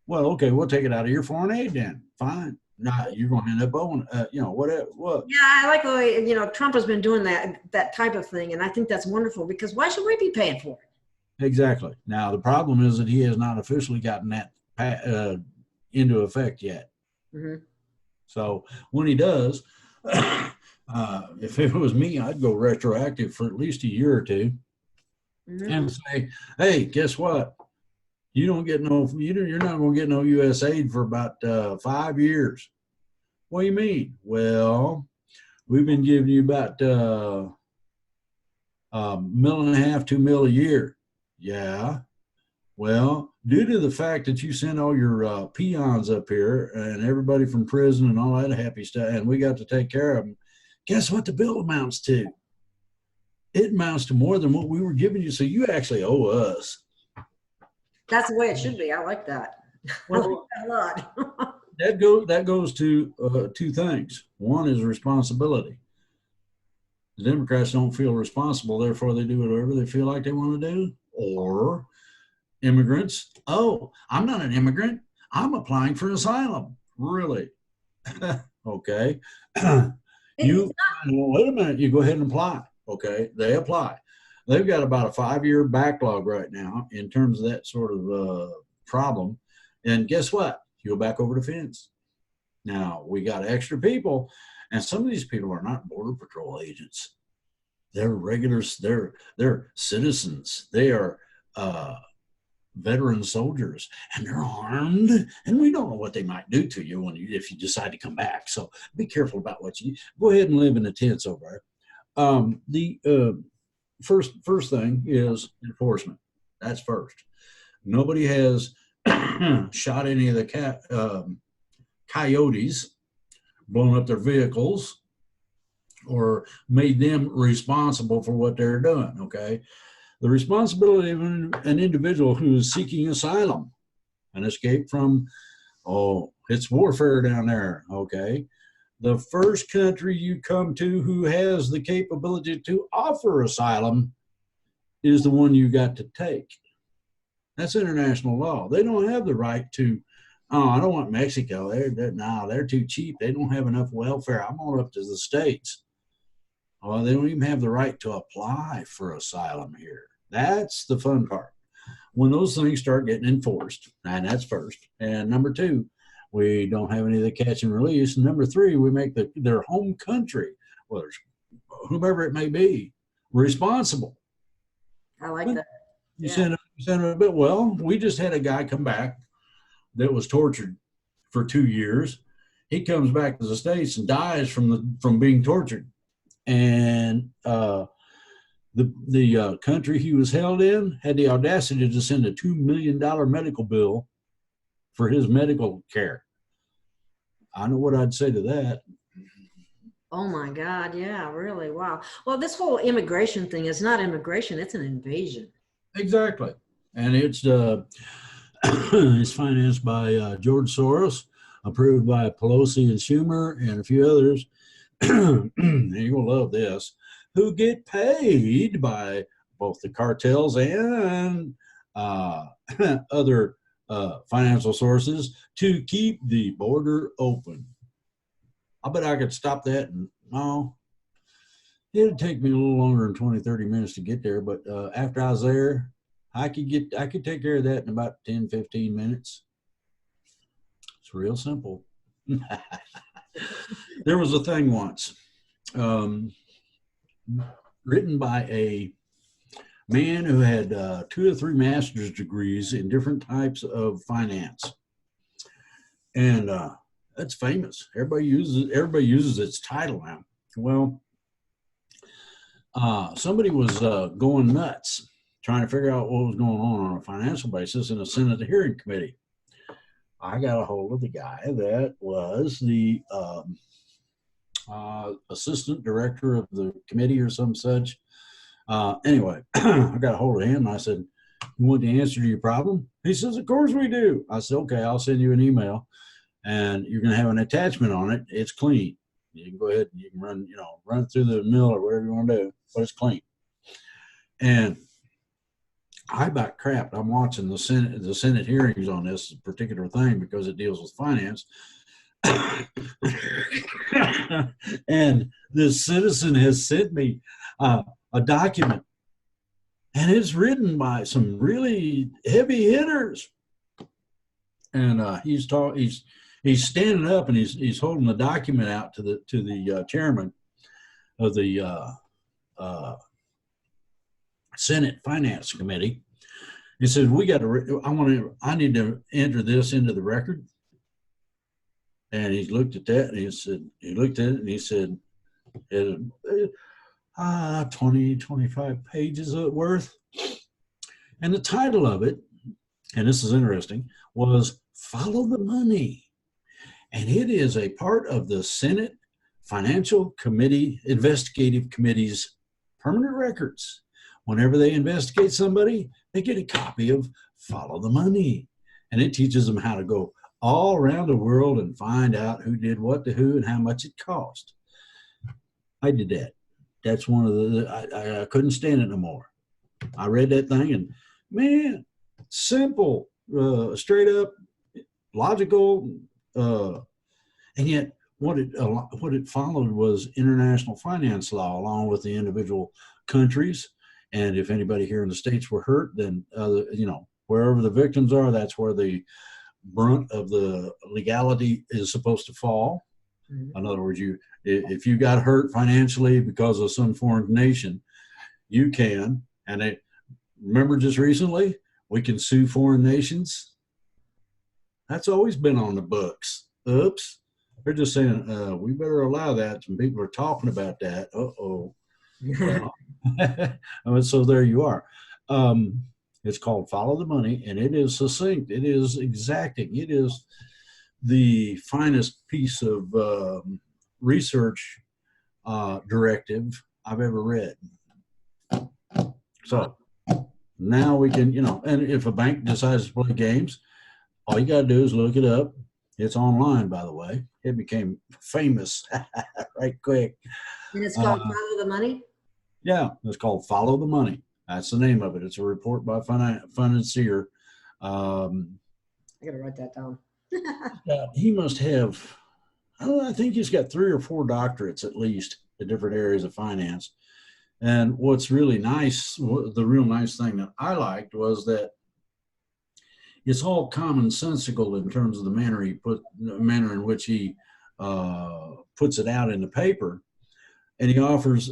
Well, okay, we'll take it out of your foreign aid then. Fine. Nah, you're going to end up owing, whatever. What? Yeah, I like the way, Trump has been doing that type of thing. And I think that's wonderful, because why should we be paying for it? Exactly. Now, the problem is that he has not officially gotten that into effect yet. Mm-hmm. So when he does, if it was me, I'd go retroactive for at least a year or two, Mm-hmm. and say, hey, guess what? You're not going to get no U.S. aid for about 5 years. What do you mean? Well, we've been giving you about $1.5 million, $2 million a year. Yeah. Well, due to the fact that you sent all your peons up here and everybody from prison and all that happy stuff, and we got to take care of them, guess what the bill amounts to? It amounts to more than what we were giving you, so you actually owe us. That's the way it should be. I like that. Well, I like that a lot. that goes to two things. One is responsibility. The Democrats don't feel responsible, therefore they do whatever they feel like they want to do. Or immigrants, oh, I'm not an immigrant, I'm applying for asylum. Really? Okay. Wait a minute, you go ahead and apply. Okay, they apply. They've got about a 5-year backlog right now in terms of that sort of problem. And guess what? You go back over the fence. Now, we got extra people, and some of these people are not Border Patrol agents. They're regulars, they're citizens. They are veteran soldiers, and they're armed, and we don't know what they might do to you if you decide to come back. So be careful about what you go ahead and live in the tents over there. The first thing is enforcement. That's first. Nobody has shot any of the coyotes, blown up their vehicles, or made them responsible for what they're doing. Okay. The responsibility of an individual who is seeking asylum and escape from, it's warfare down there. Okay. The first country you come to who has the capability to offer asylum is the one you got to take. That's international law. They don't have the right to, I don't want Mexico. They're too cheap. They don't have enough welfare. I'm going up to the States. Well, they don't even have the right to apply for asylum here. That's the fun part. When those things start getting enforced, and that's first. And number two, we don't have any of the catch and release. And number three, we make their home country, whether it's whomever it may be, responsible. I like that. You send them a bit. Well, we just had a guy come back that was tortured for 2 years. He comes back to the States and dies from being tortured. And the country he was held in had the audacity to send a $2 million medical bill for his medical care. I know what I'd say to that. Oh my God, yeah, really, wow. Well, this whole immigration thing is not immigration, it's an invasion. Exactly. And it's it's financed by George Soros, approved by Pelosi and Schumer and a few others. And you'll love this, who get paid by both the cartels and other financial sources to keep the border open. I bet I could stop that. And no, it'd take me a little longer than 20, 30 minutes to get there. But after I was there, I could take care of that in about 10, 15 minutes. It's real simple. There was a thing once written by a man who had 2 or 3 master's degrees in different types of finance. And that's famous. Everybody uses its title now. Well, somebody was going nuts trying to figure out what was going on a financial basis in a Senate hearing committee. I got a hold of the guy that was the assistant director of the committee or some such. Anyway, I got a hold of him and I said, "You want the answer to your problem?" He says, "Of course we do." I said, "Okay, I'll send you an email and you're going to have an attachment on it. It's clean." You can go ahead and you can run, run it through the mill or whatever you want to do, but it's clean. And I about crapped. I'm watching the Senate hearings on this particular thing because it deals with finance. And this citizen has sent me a document, and it's written by some really heavy hitters. And he's standing up and he's holding the document out to the chairman of the Senate Finance Committee. He said, I need to enter this into the record. And he looked at that and he looked at it and he said, 20, 25 pages worth. And the title of it, and this is interesting, was Follow the Money. And it is a part of the Senate Financial Committee, Investigative Committee's permanent records. Whenever they investigate somebody, they get a copy of Follow the Money. And it teaches them how to go all around the world and find out who did what to who and how much it cost. I did that. That's one of I couldn't stand it no more. I read that thing and, man, simple, straight up, logical, and yet what it followed was international finance law along with the individual countries. And if anybody here in the States were hurt, then, wherever the victims are, that's where the brunt of the legality is supposed to fall. Mm-hmm. In other words, if you got hurt financially because of some foreign nation, you can. And remember just recently, we can sue foreign nations. That's always been on the books. Oops. They're just saying, we better allow that. Some people are talking about that. Uh-oh. So there you are. It's called Follow the Money, and it is succinct. It is exacting. It is the finest piece of research directive I've ever read. So now we can, and if a bank decides to play games, all you got to do is look it up. It's online, by the way. It became famous right quick. And it's called Follow the Money? Yeah, it's called Follow the Money. That's the name of it. It's a report by financier. I got to write that down. He must have, I think he's got 3 or 4 doctorates at least in different areas of finance. And what's really nice, the real nice thing that I liked was that it's all commonsensical in terms of the manner in which he puts it out in the paper, and he offers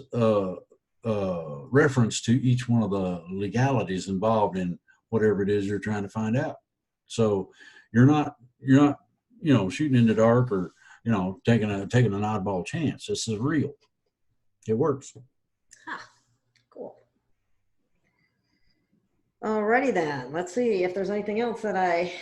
reference to each one of the legalities involved in whatever it is you're trying to find out. So you're not shooting in the dark or taking an oddball chance. This is real. It works. Cool. Alrighty then. Let's see if there's anything else that I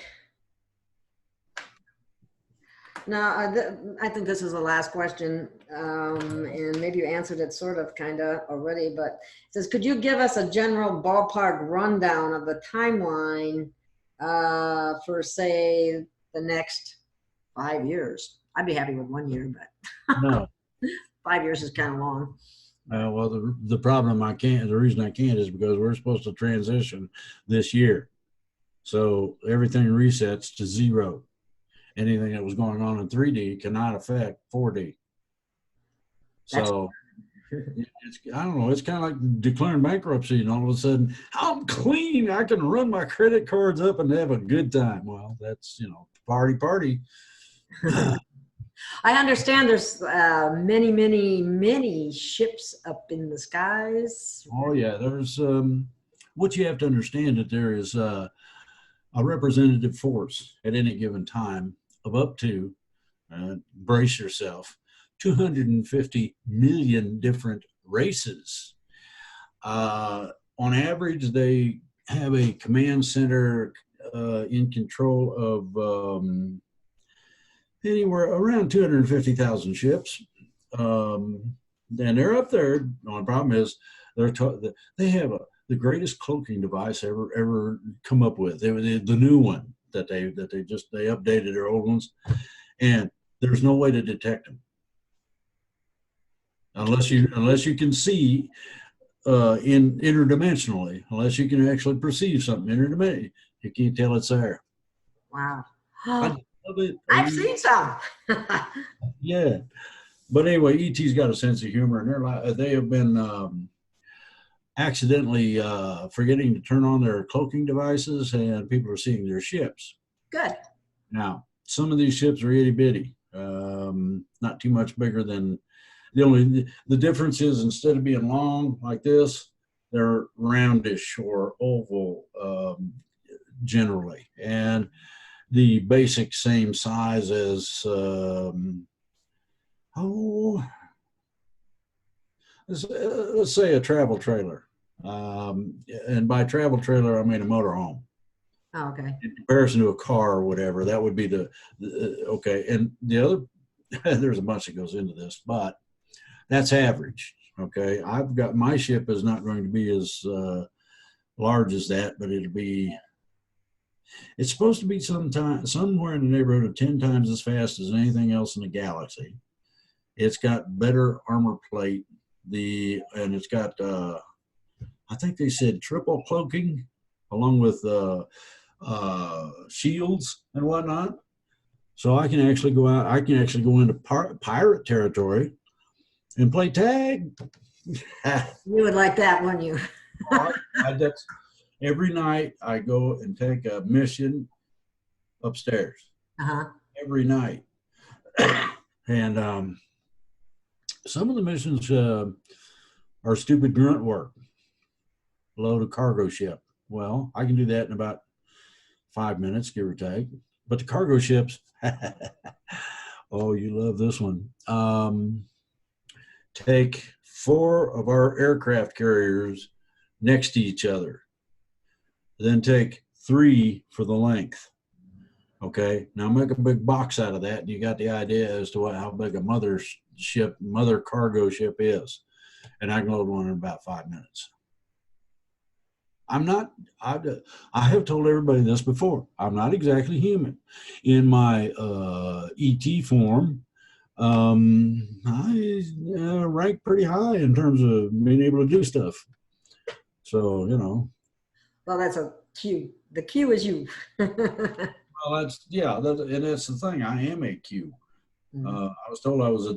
think this is the last question, and maybe you answered it sort of kind of already, but it says, could you give us a general ballpark rundown of the timeline for, say, the next 5 years? I'd be happy with 1 year, but no. 5 years is kind of long. Well, the problem the reason I can't is because we're supposed to transition this year. So everything resets to 0. Anything that was going on in 3D cannot affect 4D. So I don't know. It's kind of like declaring bankruptcy, and all of a sudden, I'm clean. I can run my credit cards up and have a good time. Well, that's, party. I understand there's many ships up in the skies. Oh, yeah. There's what you have to understand that there is a representative force at any given time of up to, brace yourself, 250 million different races. On average, they have a command center in control of anywhere around 250,000 ships. And they're up there. The problem is they have the greatest cloaking device ever come up with. The new one that they updated their old ones, and there's no way to detect them. unless you can see in interdimensionally, unless you can actually perceive something interdimensionally, you can't tell it's there. Wow. I love it. I've seen some. Yeah, but anyway, ET's got a sense of humor, and they have been accidentally forgetting to turn on their cloaking devices, and people are seeing their ships. Good. Now, some of these ships are itty bitty, not too much bigger than the difference is instead of being long like this, they're roundish or oval generally, and the basic same size as let's say a travel trailer, and by travel trailer I mean a motorhome. Oh, okay. In comparison to a car or whatever, that would be the okay. And the other, there's a bunch that goes into this, but that's average. Okay, I've got my ship is not going to be as large as that, but it's supposed to be somewhere in the neighborhood of 10 times as fast as anything else in the galaxy. It's got better armor plate, and it's got I think they said triple cloaking along with shields and whatnot. So I can actually go out. I can actually go into pirate territory and play tag. You would like that, wouldn't you? That's every night I go and take a mission upstairs. Every night, and some of the missions are stupid grunt work. Load a cargo ship. Well, I can do that in about 5 minutes, give or take. But the cargo ships, oh, you love this one. Take 4 of our aircraft carriers next to each other. Then take 3 for the length. Okay, now make a big box out of that, and you got the idea as to how big a mother cargo ship is. And I can load one in about 5 minutes. I have told everybody this before. I'm not exactly human. In my ET form, I rank pretty high in terms of being able to do stuff. So, Well, that's a Q. The Q is you. Well, that's the thing. I am a Q. I was told I was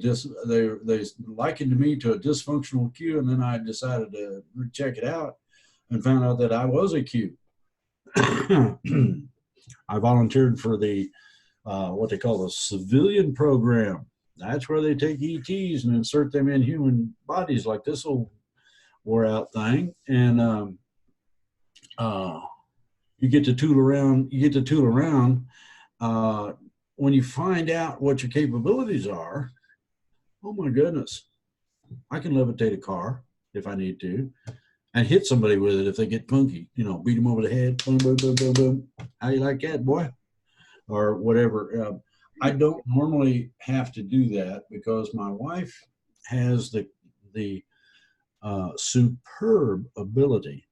they likened me to a dysfunctional Q, and then I decided to check it out and found out that I was a Q. I volunteered for the what they call the civilian program. That's where they take ETs and insert them in human bodies like this old wore out thing, and you get to tool around. When you find out what your capabilities are, oh my goodness, I can levitate a car if I need to, and hit somebody with it if they get funky. Beat them over the head. Boom, boom, boom, boom, boom. How you like that, boy? Or whatever. I don't normally have to do that because my wife has the superb ability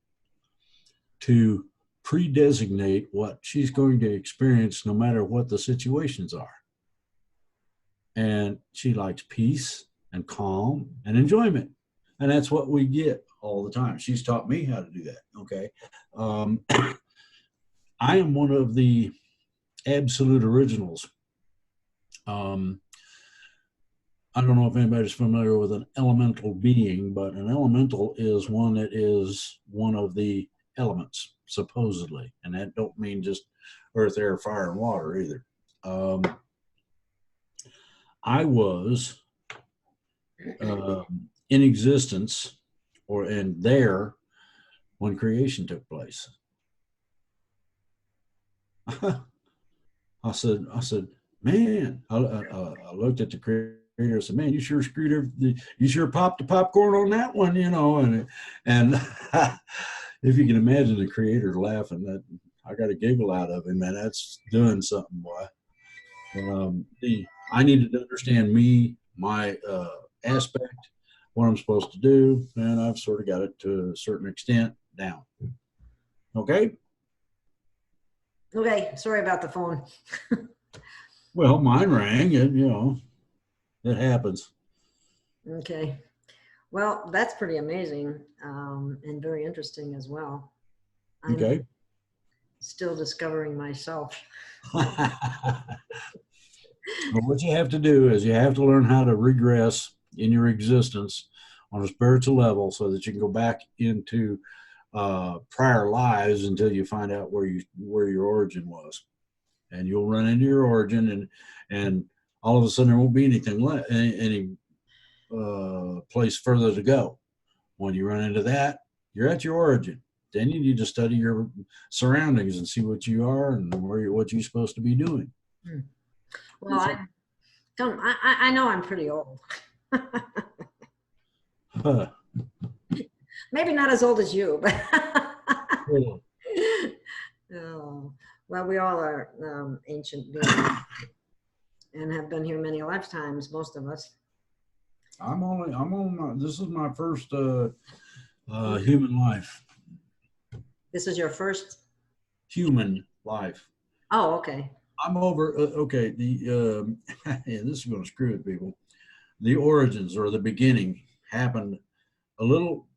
to pre-designate what she's going to experience no matter what the situations are. And she likes peace and calm and enjoyment. And that's what we get all the time. She's taught me how to do that. Okay. I am one of the absolute originals. I don't know if anybody's familiar with an elemental being, but an elemental is one that is one of the elements, supposedly. And that don't mean just earth, air, fire, and water either. I was in existence and there when creation took place. I said, man, I looked at the creator and said, man, you sure you sure popped the popcorn on that one, and if you can imagine the creator laughing, that I got a giggle out of him, man. That's doing something, boy. I needed to understand my aspect, what I'm supposed to do, and I've sort of got it to a certain extent down. Okay? Okay, sorry about the phone. Well, mine rang, and it happens. Okay. Well, that's pretty amazing, and very interesting as well. I'm Okay. still discovering myself. Well, what you have to do is you have to learn how to regress in your existence on a spiritual level so that you can go back into prior lives until you find out where your origin was, and you'll run into your origin, and all of a sudden there won't be anything left, any place further to go. When you run into that, you're at your origin. Then you need to study your surroundings and see what you are and what you're supposed to be doing. Hmm. Well, I know I'm pretty old. Maybe not as old as you, but oh, well, we all are ancient beings and have been here many lifetimes, most of us. This is my first human life. This is your first? Human life. Oh, okay. I'm over, okay, yeah, this is going to screw with people. The origins or the beginning happened a little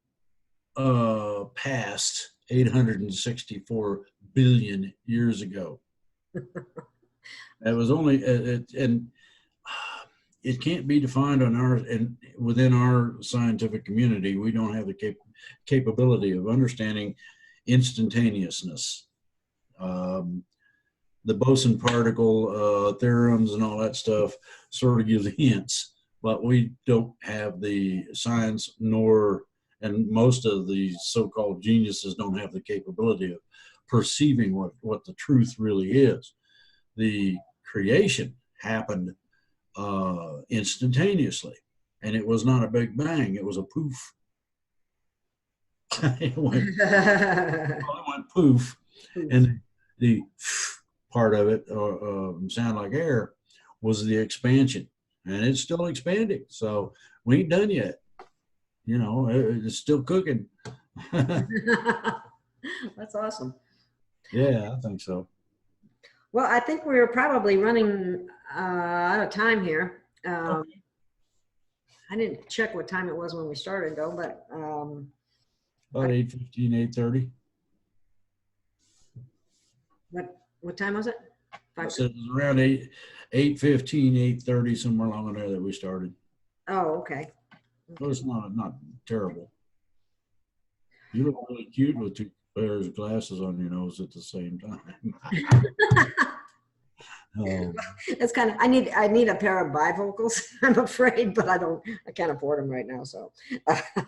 past 864 billion years ago. It was only, and it can't be defined on and within our scientific community, we don't have the capability of understanding instantaneousness. The boson particle theorems and all that stuff sort of gives hints, but we don't have the science and most of the so-called geniuses don't have the capability of perceiving what the truth really is. The creation happened instantaneously, and it was not a big bang, it was a poof. it went poof, and the part of it sound like air was the expansion, and it's still expanding, so we ain't done yet. You know, it's still cooking. That's awesome. Yeah, I think so. Well, I think we're probably running out of time here. I didn't check what time it was when we started, though, but about 8:15, 8:30. What time was it? I said it was around 8:15, 8:30, somewhere along there that we started. Oh, okay. So it's not terrible. You look really cute with 2 pairs of glasses on your nose at the same time. It's kind of, I need a pair of bifocals, I'm afraid, but I can't afford them right now. So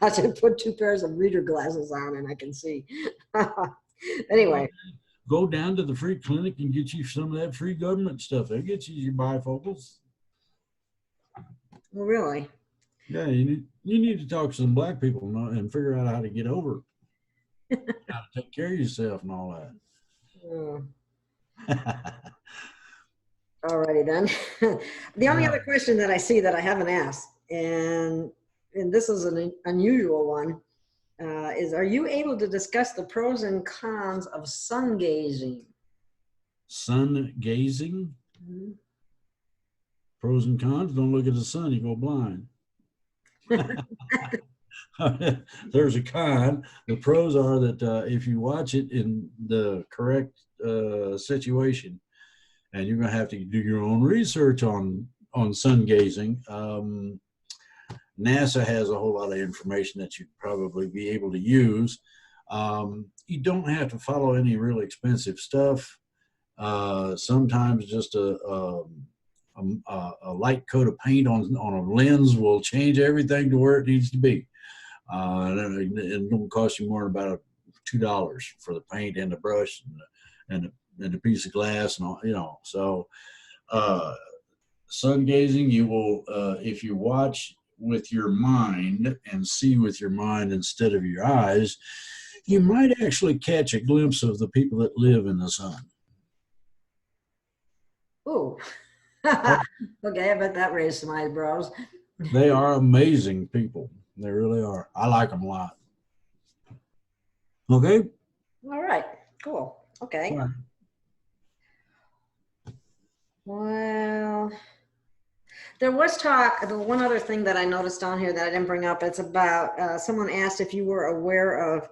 I should put 2 pairs of reader glasses on and I can see. Anyway. Go down to the free clinic and get you some of that free government stuff. They'll get you your bifocals. Well, really? Yeah, you need to talk to some black people and figure out how to get over it. How to take care of yourself and all that. All righty then. The only other question that I see that I haven't asked, and this is an unusual one, is are you able to discuss the pros and cons of sun gazing? Sun gazing? Mm-hmm. Pros and cons? Don't look at the sun, you go blind. There's a con. The pros are that if you watch it in the correct situation, and you're going to have to do your own research on sun gazing. NASA has a whole lot of information that you'd probably be able to use. You don't have to follow any really expensive stuff. Sometimes just a light coat of paint on a lens will change everything to where it needs to be. It don't cost you more than about $2 for the paint and the brush and the piece of glass and all, you know. So sun gazing, you will if you watch with your mind and see with your mind instead of your eyes, you might actually catch a glimpse of the people that live in the sun. Ooh. Okay, I bet that raised some eyebrows. They are amazing people. They really are. I like them a lot. Okay. All right. Cool. Okay. Well, There was talk, the one other thing that I noticed on here that I didn't bring up, it's about, someone asked if you were aware of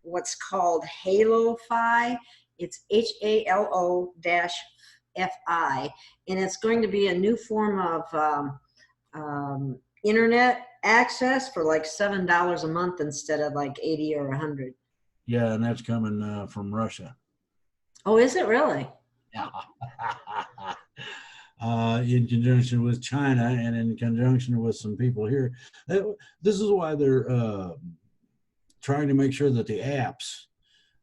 what's called Halo-Fi. It's HALO-FI, and it's going to be a new form of internet access for like $7 a month instead of like 80 or 100. Yeah, and that's coming from Russia. Oh, is it really? Yeah. In conjunction with China and in conjunction with some people here. This is why they're trying to make sure that the apps,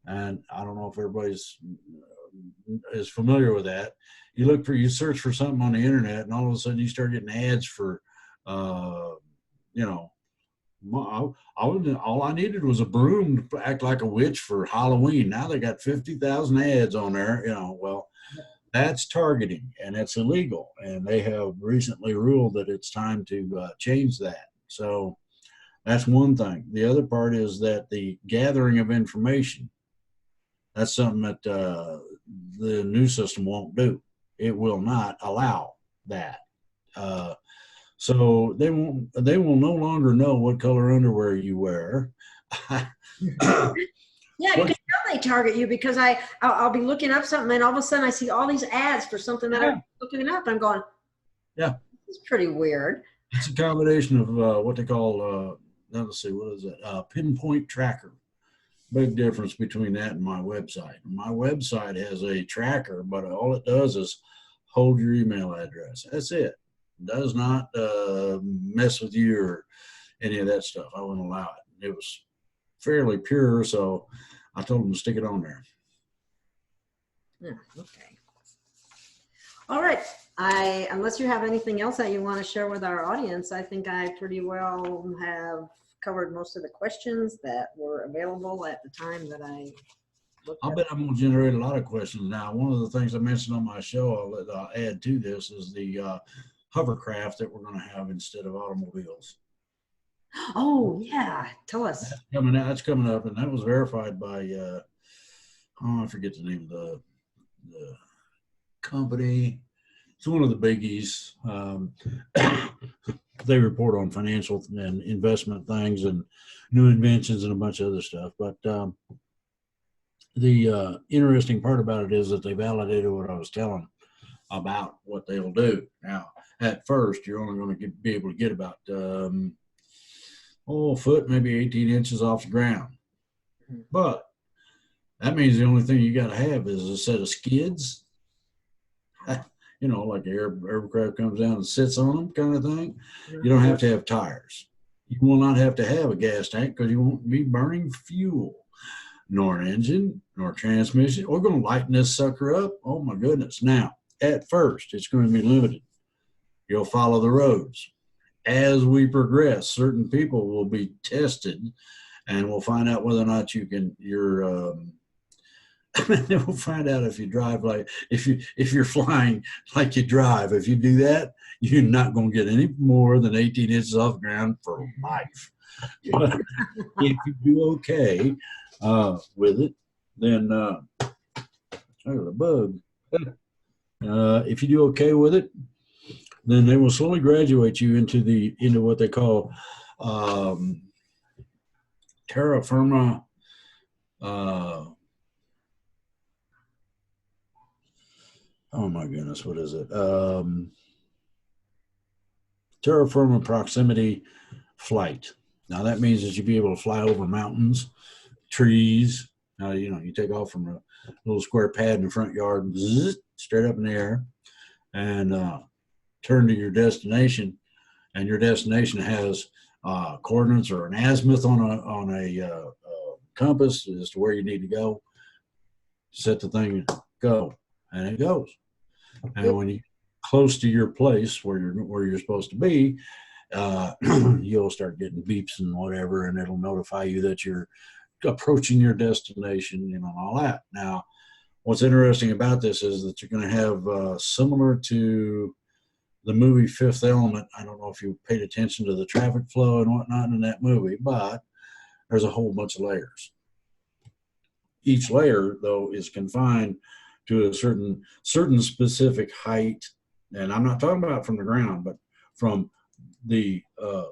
and I don't know if everybody's is familiar with that. You search for something on the internet, and all of a sudden you start getting ads for, you know, all I needed was a broom to act like a witch for Halloween. Now they got 50,000 ads on there. You know, well, that's targeting, and it's illegal. And they have recently ruled that it's time to change that. So that's one thing. The other part is that the gathering of information, that's something that the new system won't do. It will not allow that. So they will no longer know what color underwear you wear. Yeah, you can tell they target you because I'll be looking up something and all of a sudden I see all these ads for something that I'm looking up. And I'm going, yeah, it's pretty weird. It's a combination of what they call, let's see, what is it? Pinpoint tracker. Big difference between that and my website. My website has a tracker, but all it does is hold your email address. That's it. It does not mess with you or any of that stuff. I wouldn't allow it. It was fairly pure, so I told them to stick it on there. Yeah, okay. All right. Unless you have anything else that you want to share with our audience, I think I pretty well have covered most of the questions that were available at the time that I looked at. I bet I'm going to generate a lot of questions now. One of the things I mentioned on my show, I'll add to this, is the hovercraft that we're going to have instead of automobiles. Oh, yeah. Tell us. That's coming up, and that was verified by, I forget the name of the company. It's one of the biggies. They report on financial and investment things and new inventions and a bunch of other stuff. But the interesting part about it is that they validated what I was telling about what they'll do. Now, at first, you're only going to be able to get about a foot, maybe 18 inches off the ground. But that means the only thing you got to have is a set of skids. You know, like the aircraft comes down and sits on them kind of thing. You don't have to have tires. You will not have to have a gas tank because you won't be burning fuel, nor an engine, nor transmission. We're going to lighten this sucker up. Oh, my goodness. Now, at first, it's going to be limited. You'll follow the roads. As we progress, certain people will be tested, and we'll find out whether or not we'll find out if you drive if you're flying like you drive. If you do that, you're not going to get any more than 18 inches off the ground for life. But if you do okay with it, then the bug. If you do okay with it, then they will slowly graduate you into what they call terra firma. Oh my goodness, what is it? Terra firma proximity flight. Now that means that you'll be able to fly over mountains, trees. Now, you take off from a little square pad in the front yard, zzz, straight up in the air, and turn to your destination. And your destination has coordinates or an azimuth on a compass as to where you need to go. Set the thing, go. And it goes. And when you're close to your place where you're supposed to be, you'll start getting beeps and whatever, and it'll notify you that you're approaching your destination, and all that. Now, what's interesting about this is that you're going to have similar to the movie Fifth Element. I don't know if you paid attention to the traffic flow and whatnot in that movie, but there's a whole bunch of layers. Each layer, though, is confined to a certain specific height, and I'm not talking about from the ground, but from the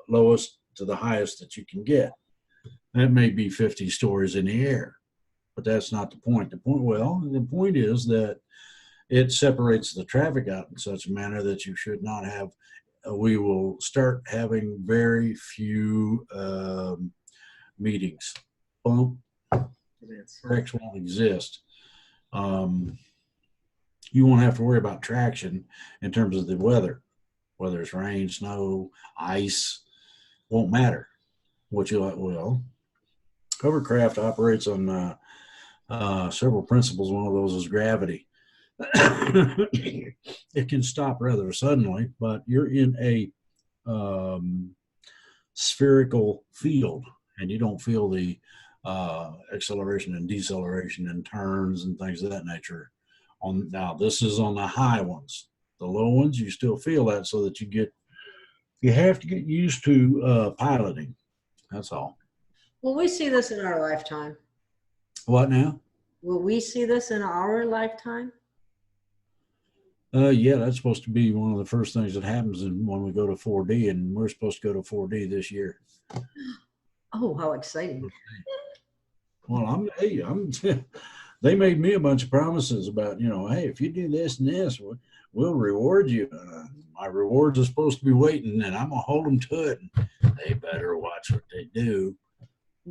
lowest to the highest that you can get. That may be 50 stories in the air, but that's not the point. The point is that it separates the traffic out in such a manner that you should not have. We will start having very few meetings. Well, tracks won't exist. You won't have to worry about traction in terms of the weather, whether it's rain, snow, ice, won't matter. What you like, well, hovercraft operates on several principles. One of those is gravity. It can stop rather suddenly, but you're in a spherical field, and you don't feel the acceleration and deceleration and turns and things of that nature. Now, this is on the high ones. The low ones, you still feel that, so that you have to get used to piloting. That's all. Will we see this in our lifetime? What now? Will we see this in our lifetime? Yeah, that's supposed to be one of the first things that happens when we go to 4D, and we're supposed to go to 4D this year. Oh, how exciting. Well, they made me a bunch of promises about, hey, if you do this and this, we'll reward you. My rewards are supposed to be waiting, and I'm going to hold them to it. They better watch what they do.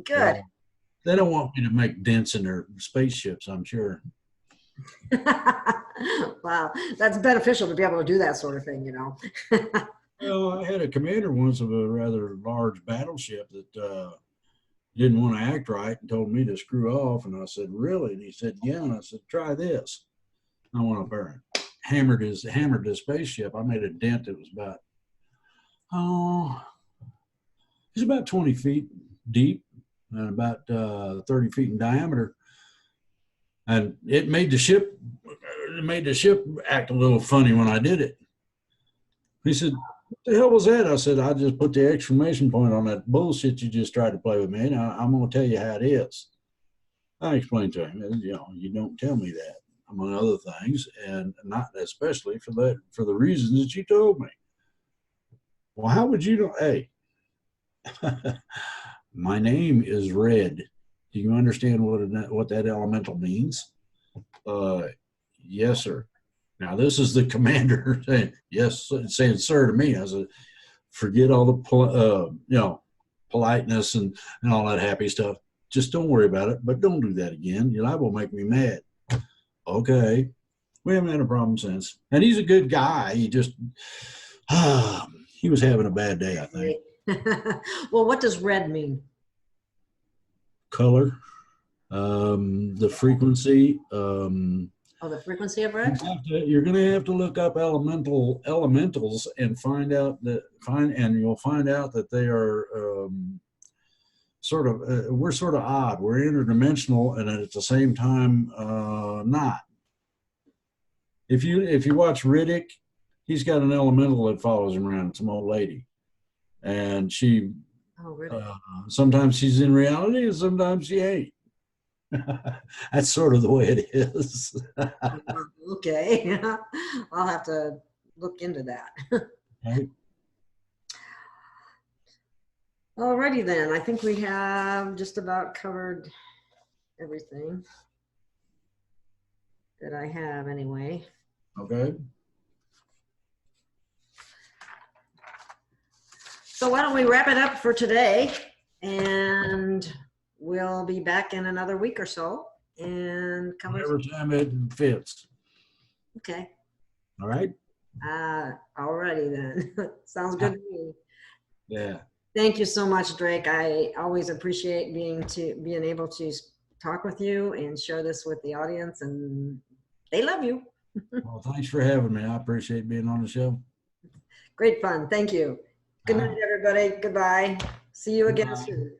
Good. They don't want me to make dents in their spaceships, I'm sure. Wow, that's beneficial to be able to do that sort of thing, Well, I had a commander once of a rather large battleship that didn't want to act right and told me to screw off. And I said, really? And he said, yeah. And I said, try this. I went up there and hammered his spaceship. I made a dent that was about, it's about 20 feet deep and about 30 feet in diameter. And it made the ship act a little funny when I did it. He said, what the hell was that? I said, I just put the exclamation point on that bullshit you just tried to play with me. And I'm going to tell you how it is. I explained to him, you don't tell me that, among other things, and not especially for the reasons that you told me. Well, how would you know? Hey, my name is Red. Do you understand what that elemental means? Yes, sir. Now, this is the commander saying, yes, saying sir to me. I said, forget all the, politeness and all that happy stuff. Just don't worry about it, but don't do that again. You're liable to make me mad. Okay. We haven't had a problem since. And he's a good guy. He just, he was having a bad day, I think. Well, what does red mean? Color, the frequency, the frequency of red? You're going to have to look up elementals and you'll find out that they are we're sort of odd. We're interdimensional and at the same time not. If you watch Riddick, he's got an elemental that follows him around. It's an old lady, and she sometimes she's in reality and sometimes she ain't. That's sort of the way it is. Okay. I'll have to look into that. Right. Alrighty then. I think we have just about covered everything that I have anyway. Okay. So why don't we wrap it up for today, and we'll be back in another week or so and cover whatever time it fits. Okay. All right. Alrighty then. Sounds good to me. Yeah. Thank you so much, Drake. I always appreciate being able to talk with you and share this with the audience, and they love you. Well, thanks for having me. I appreciate being on the show. Great fun. Thank you. Good night, everybody. Goodbye. See you again soon.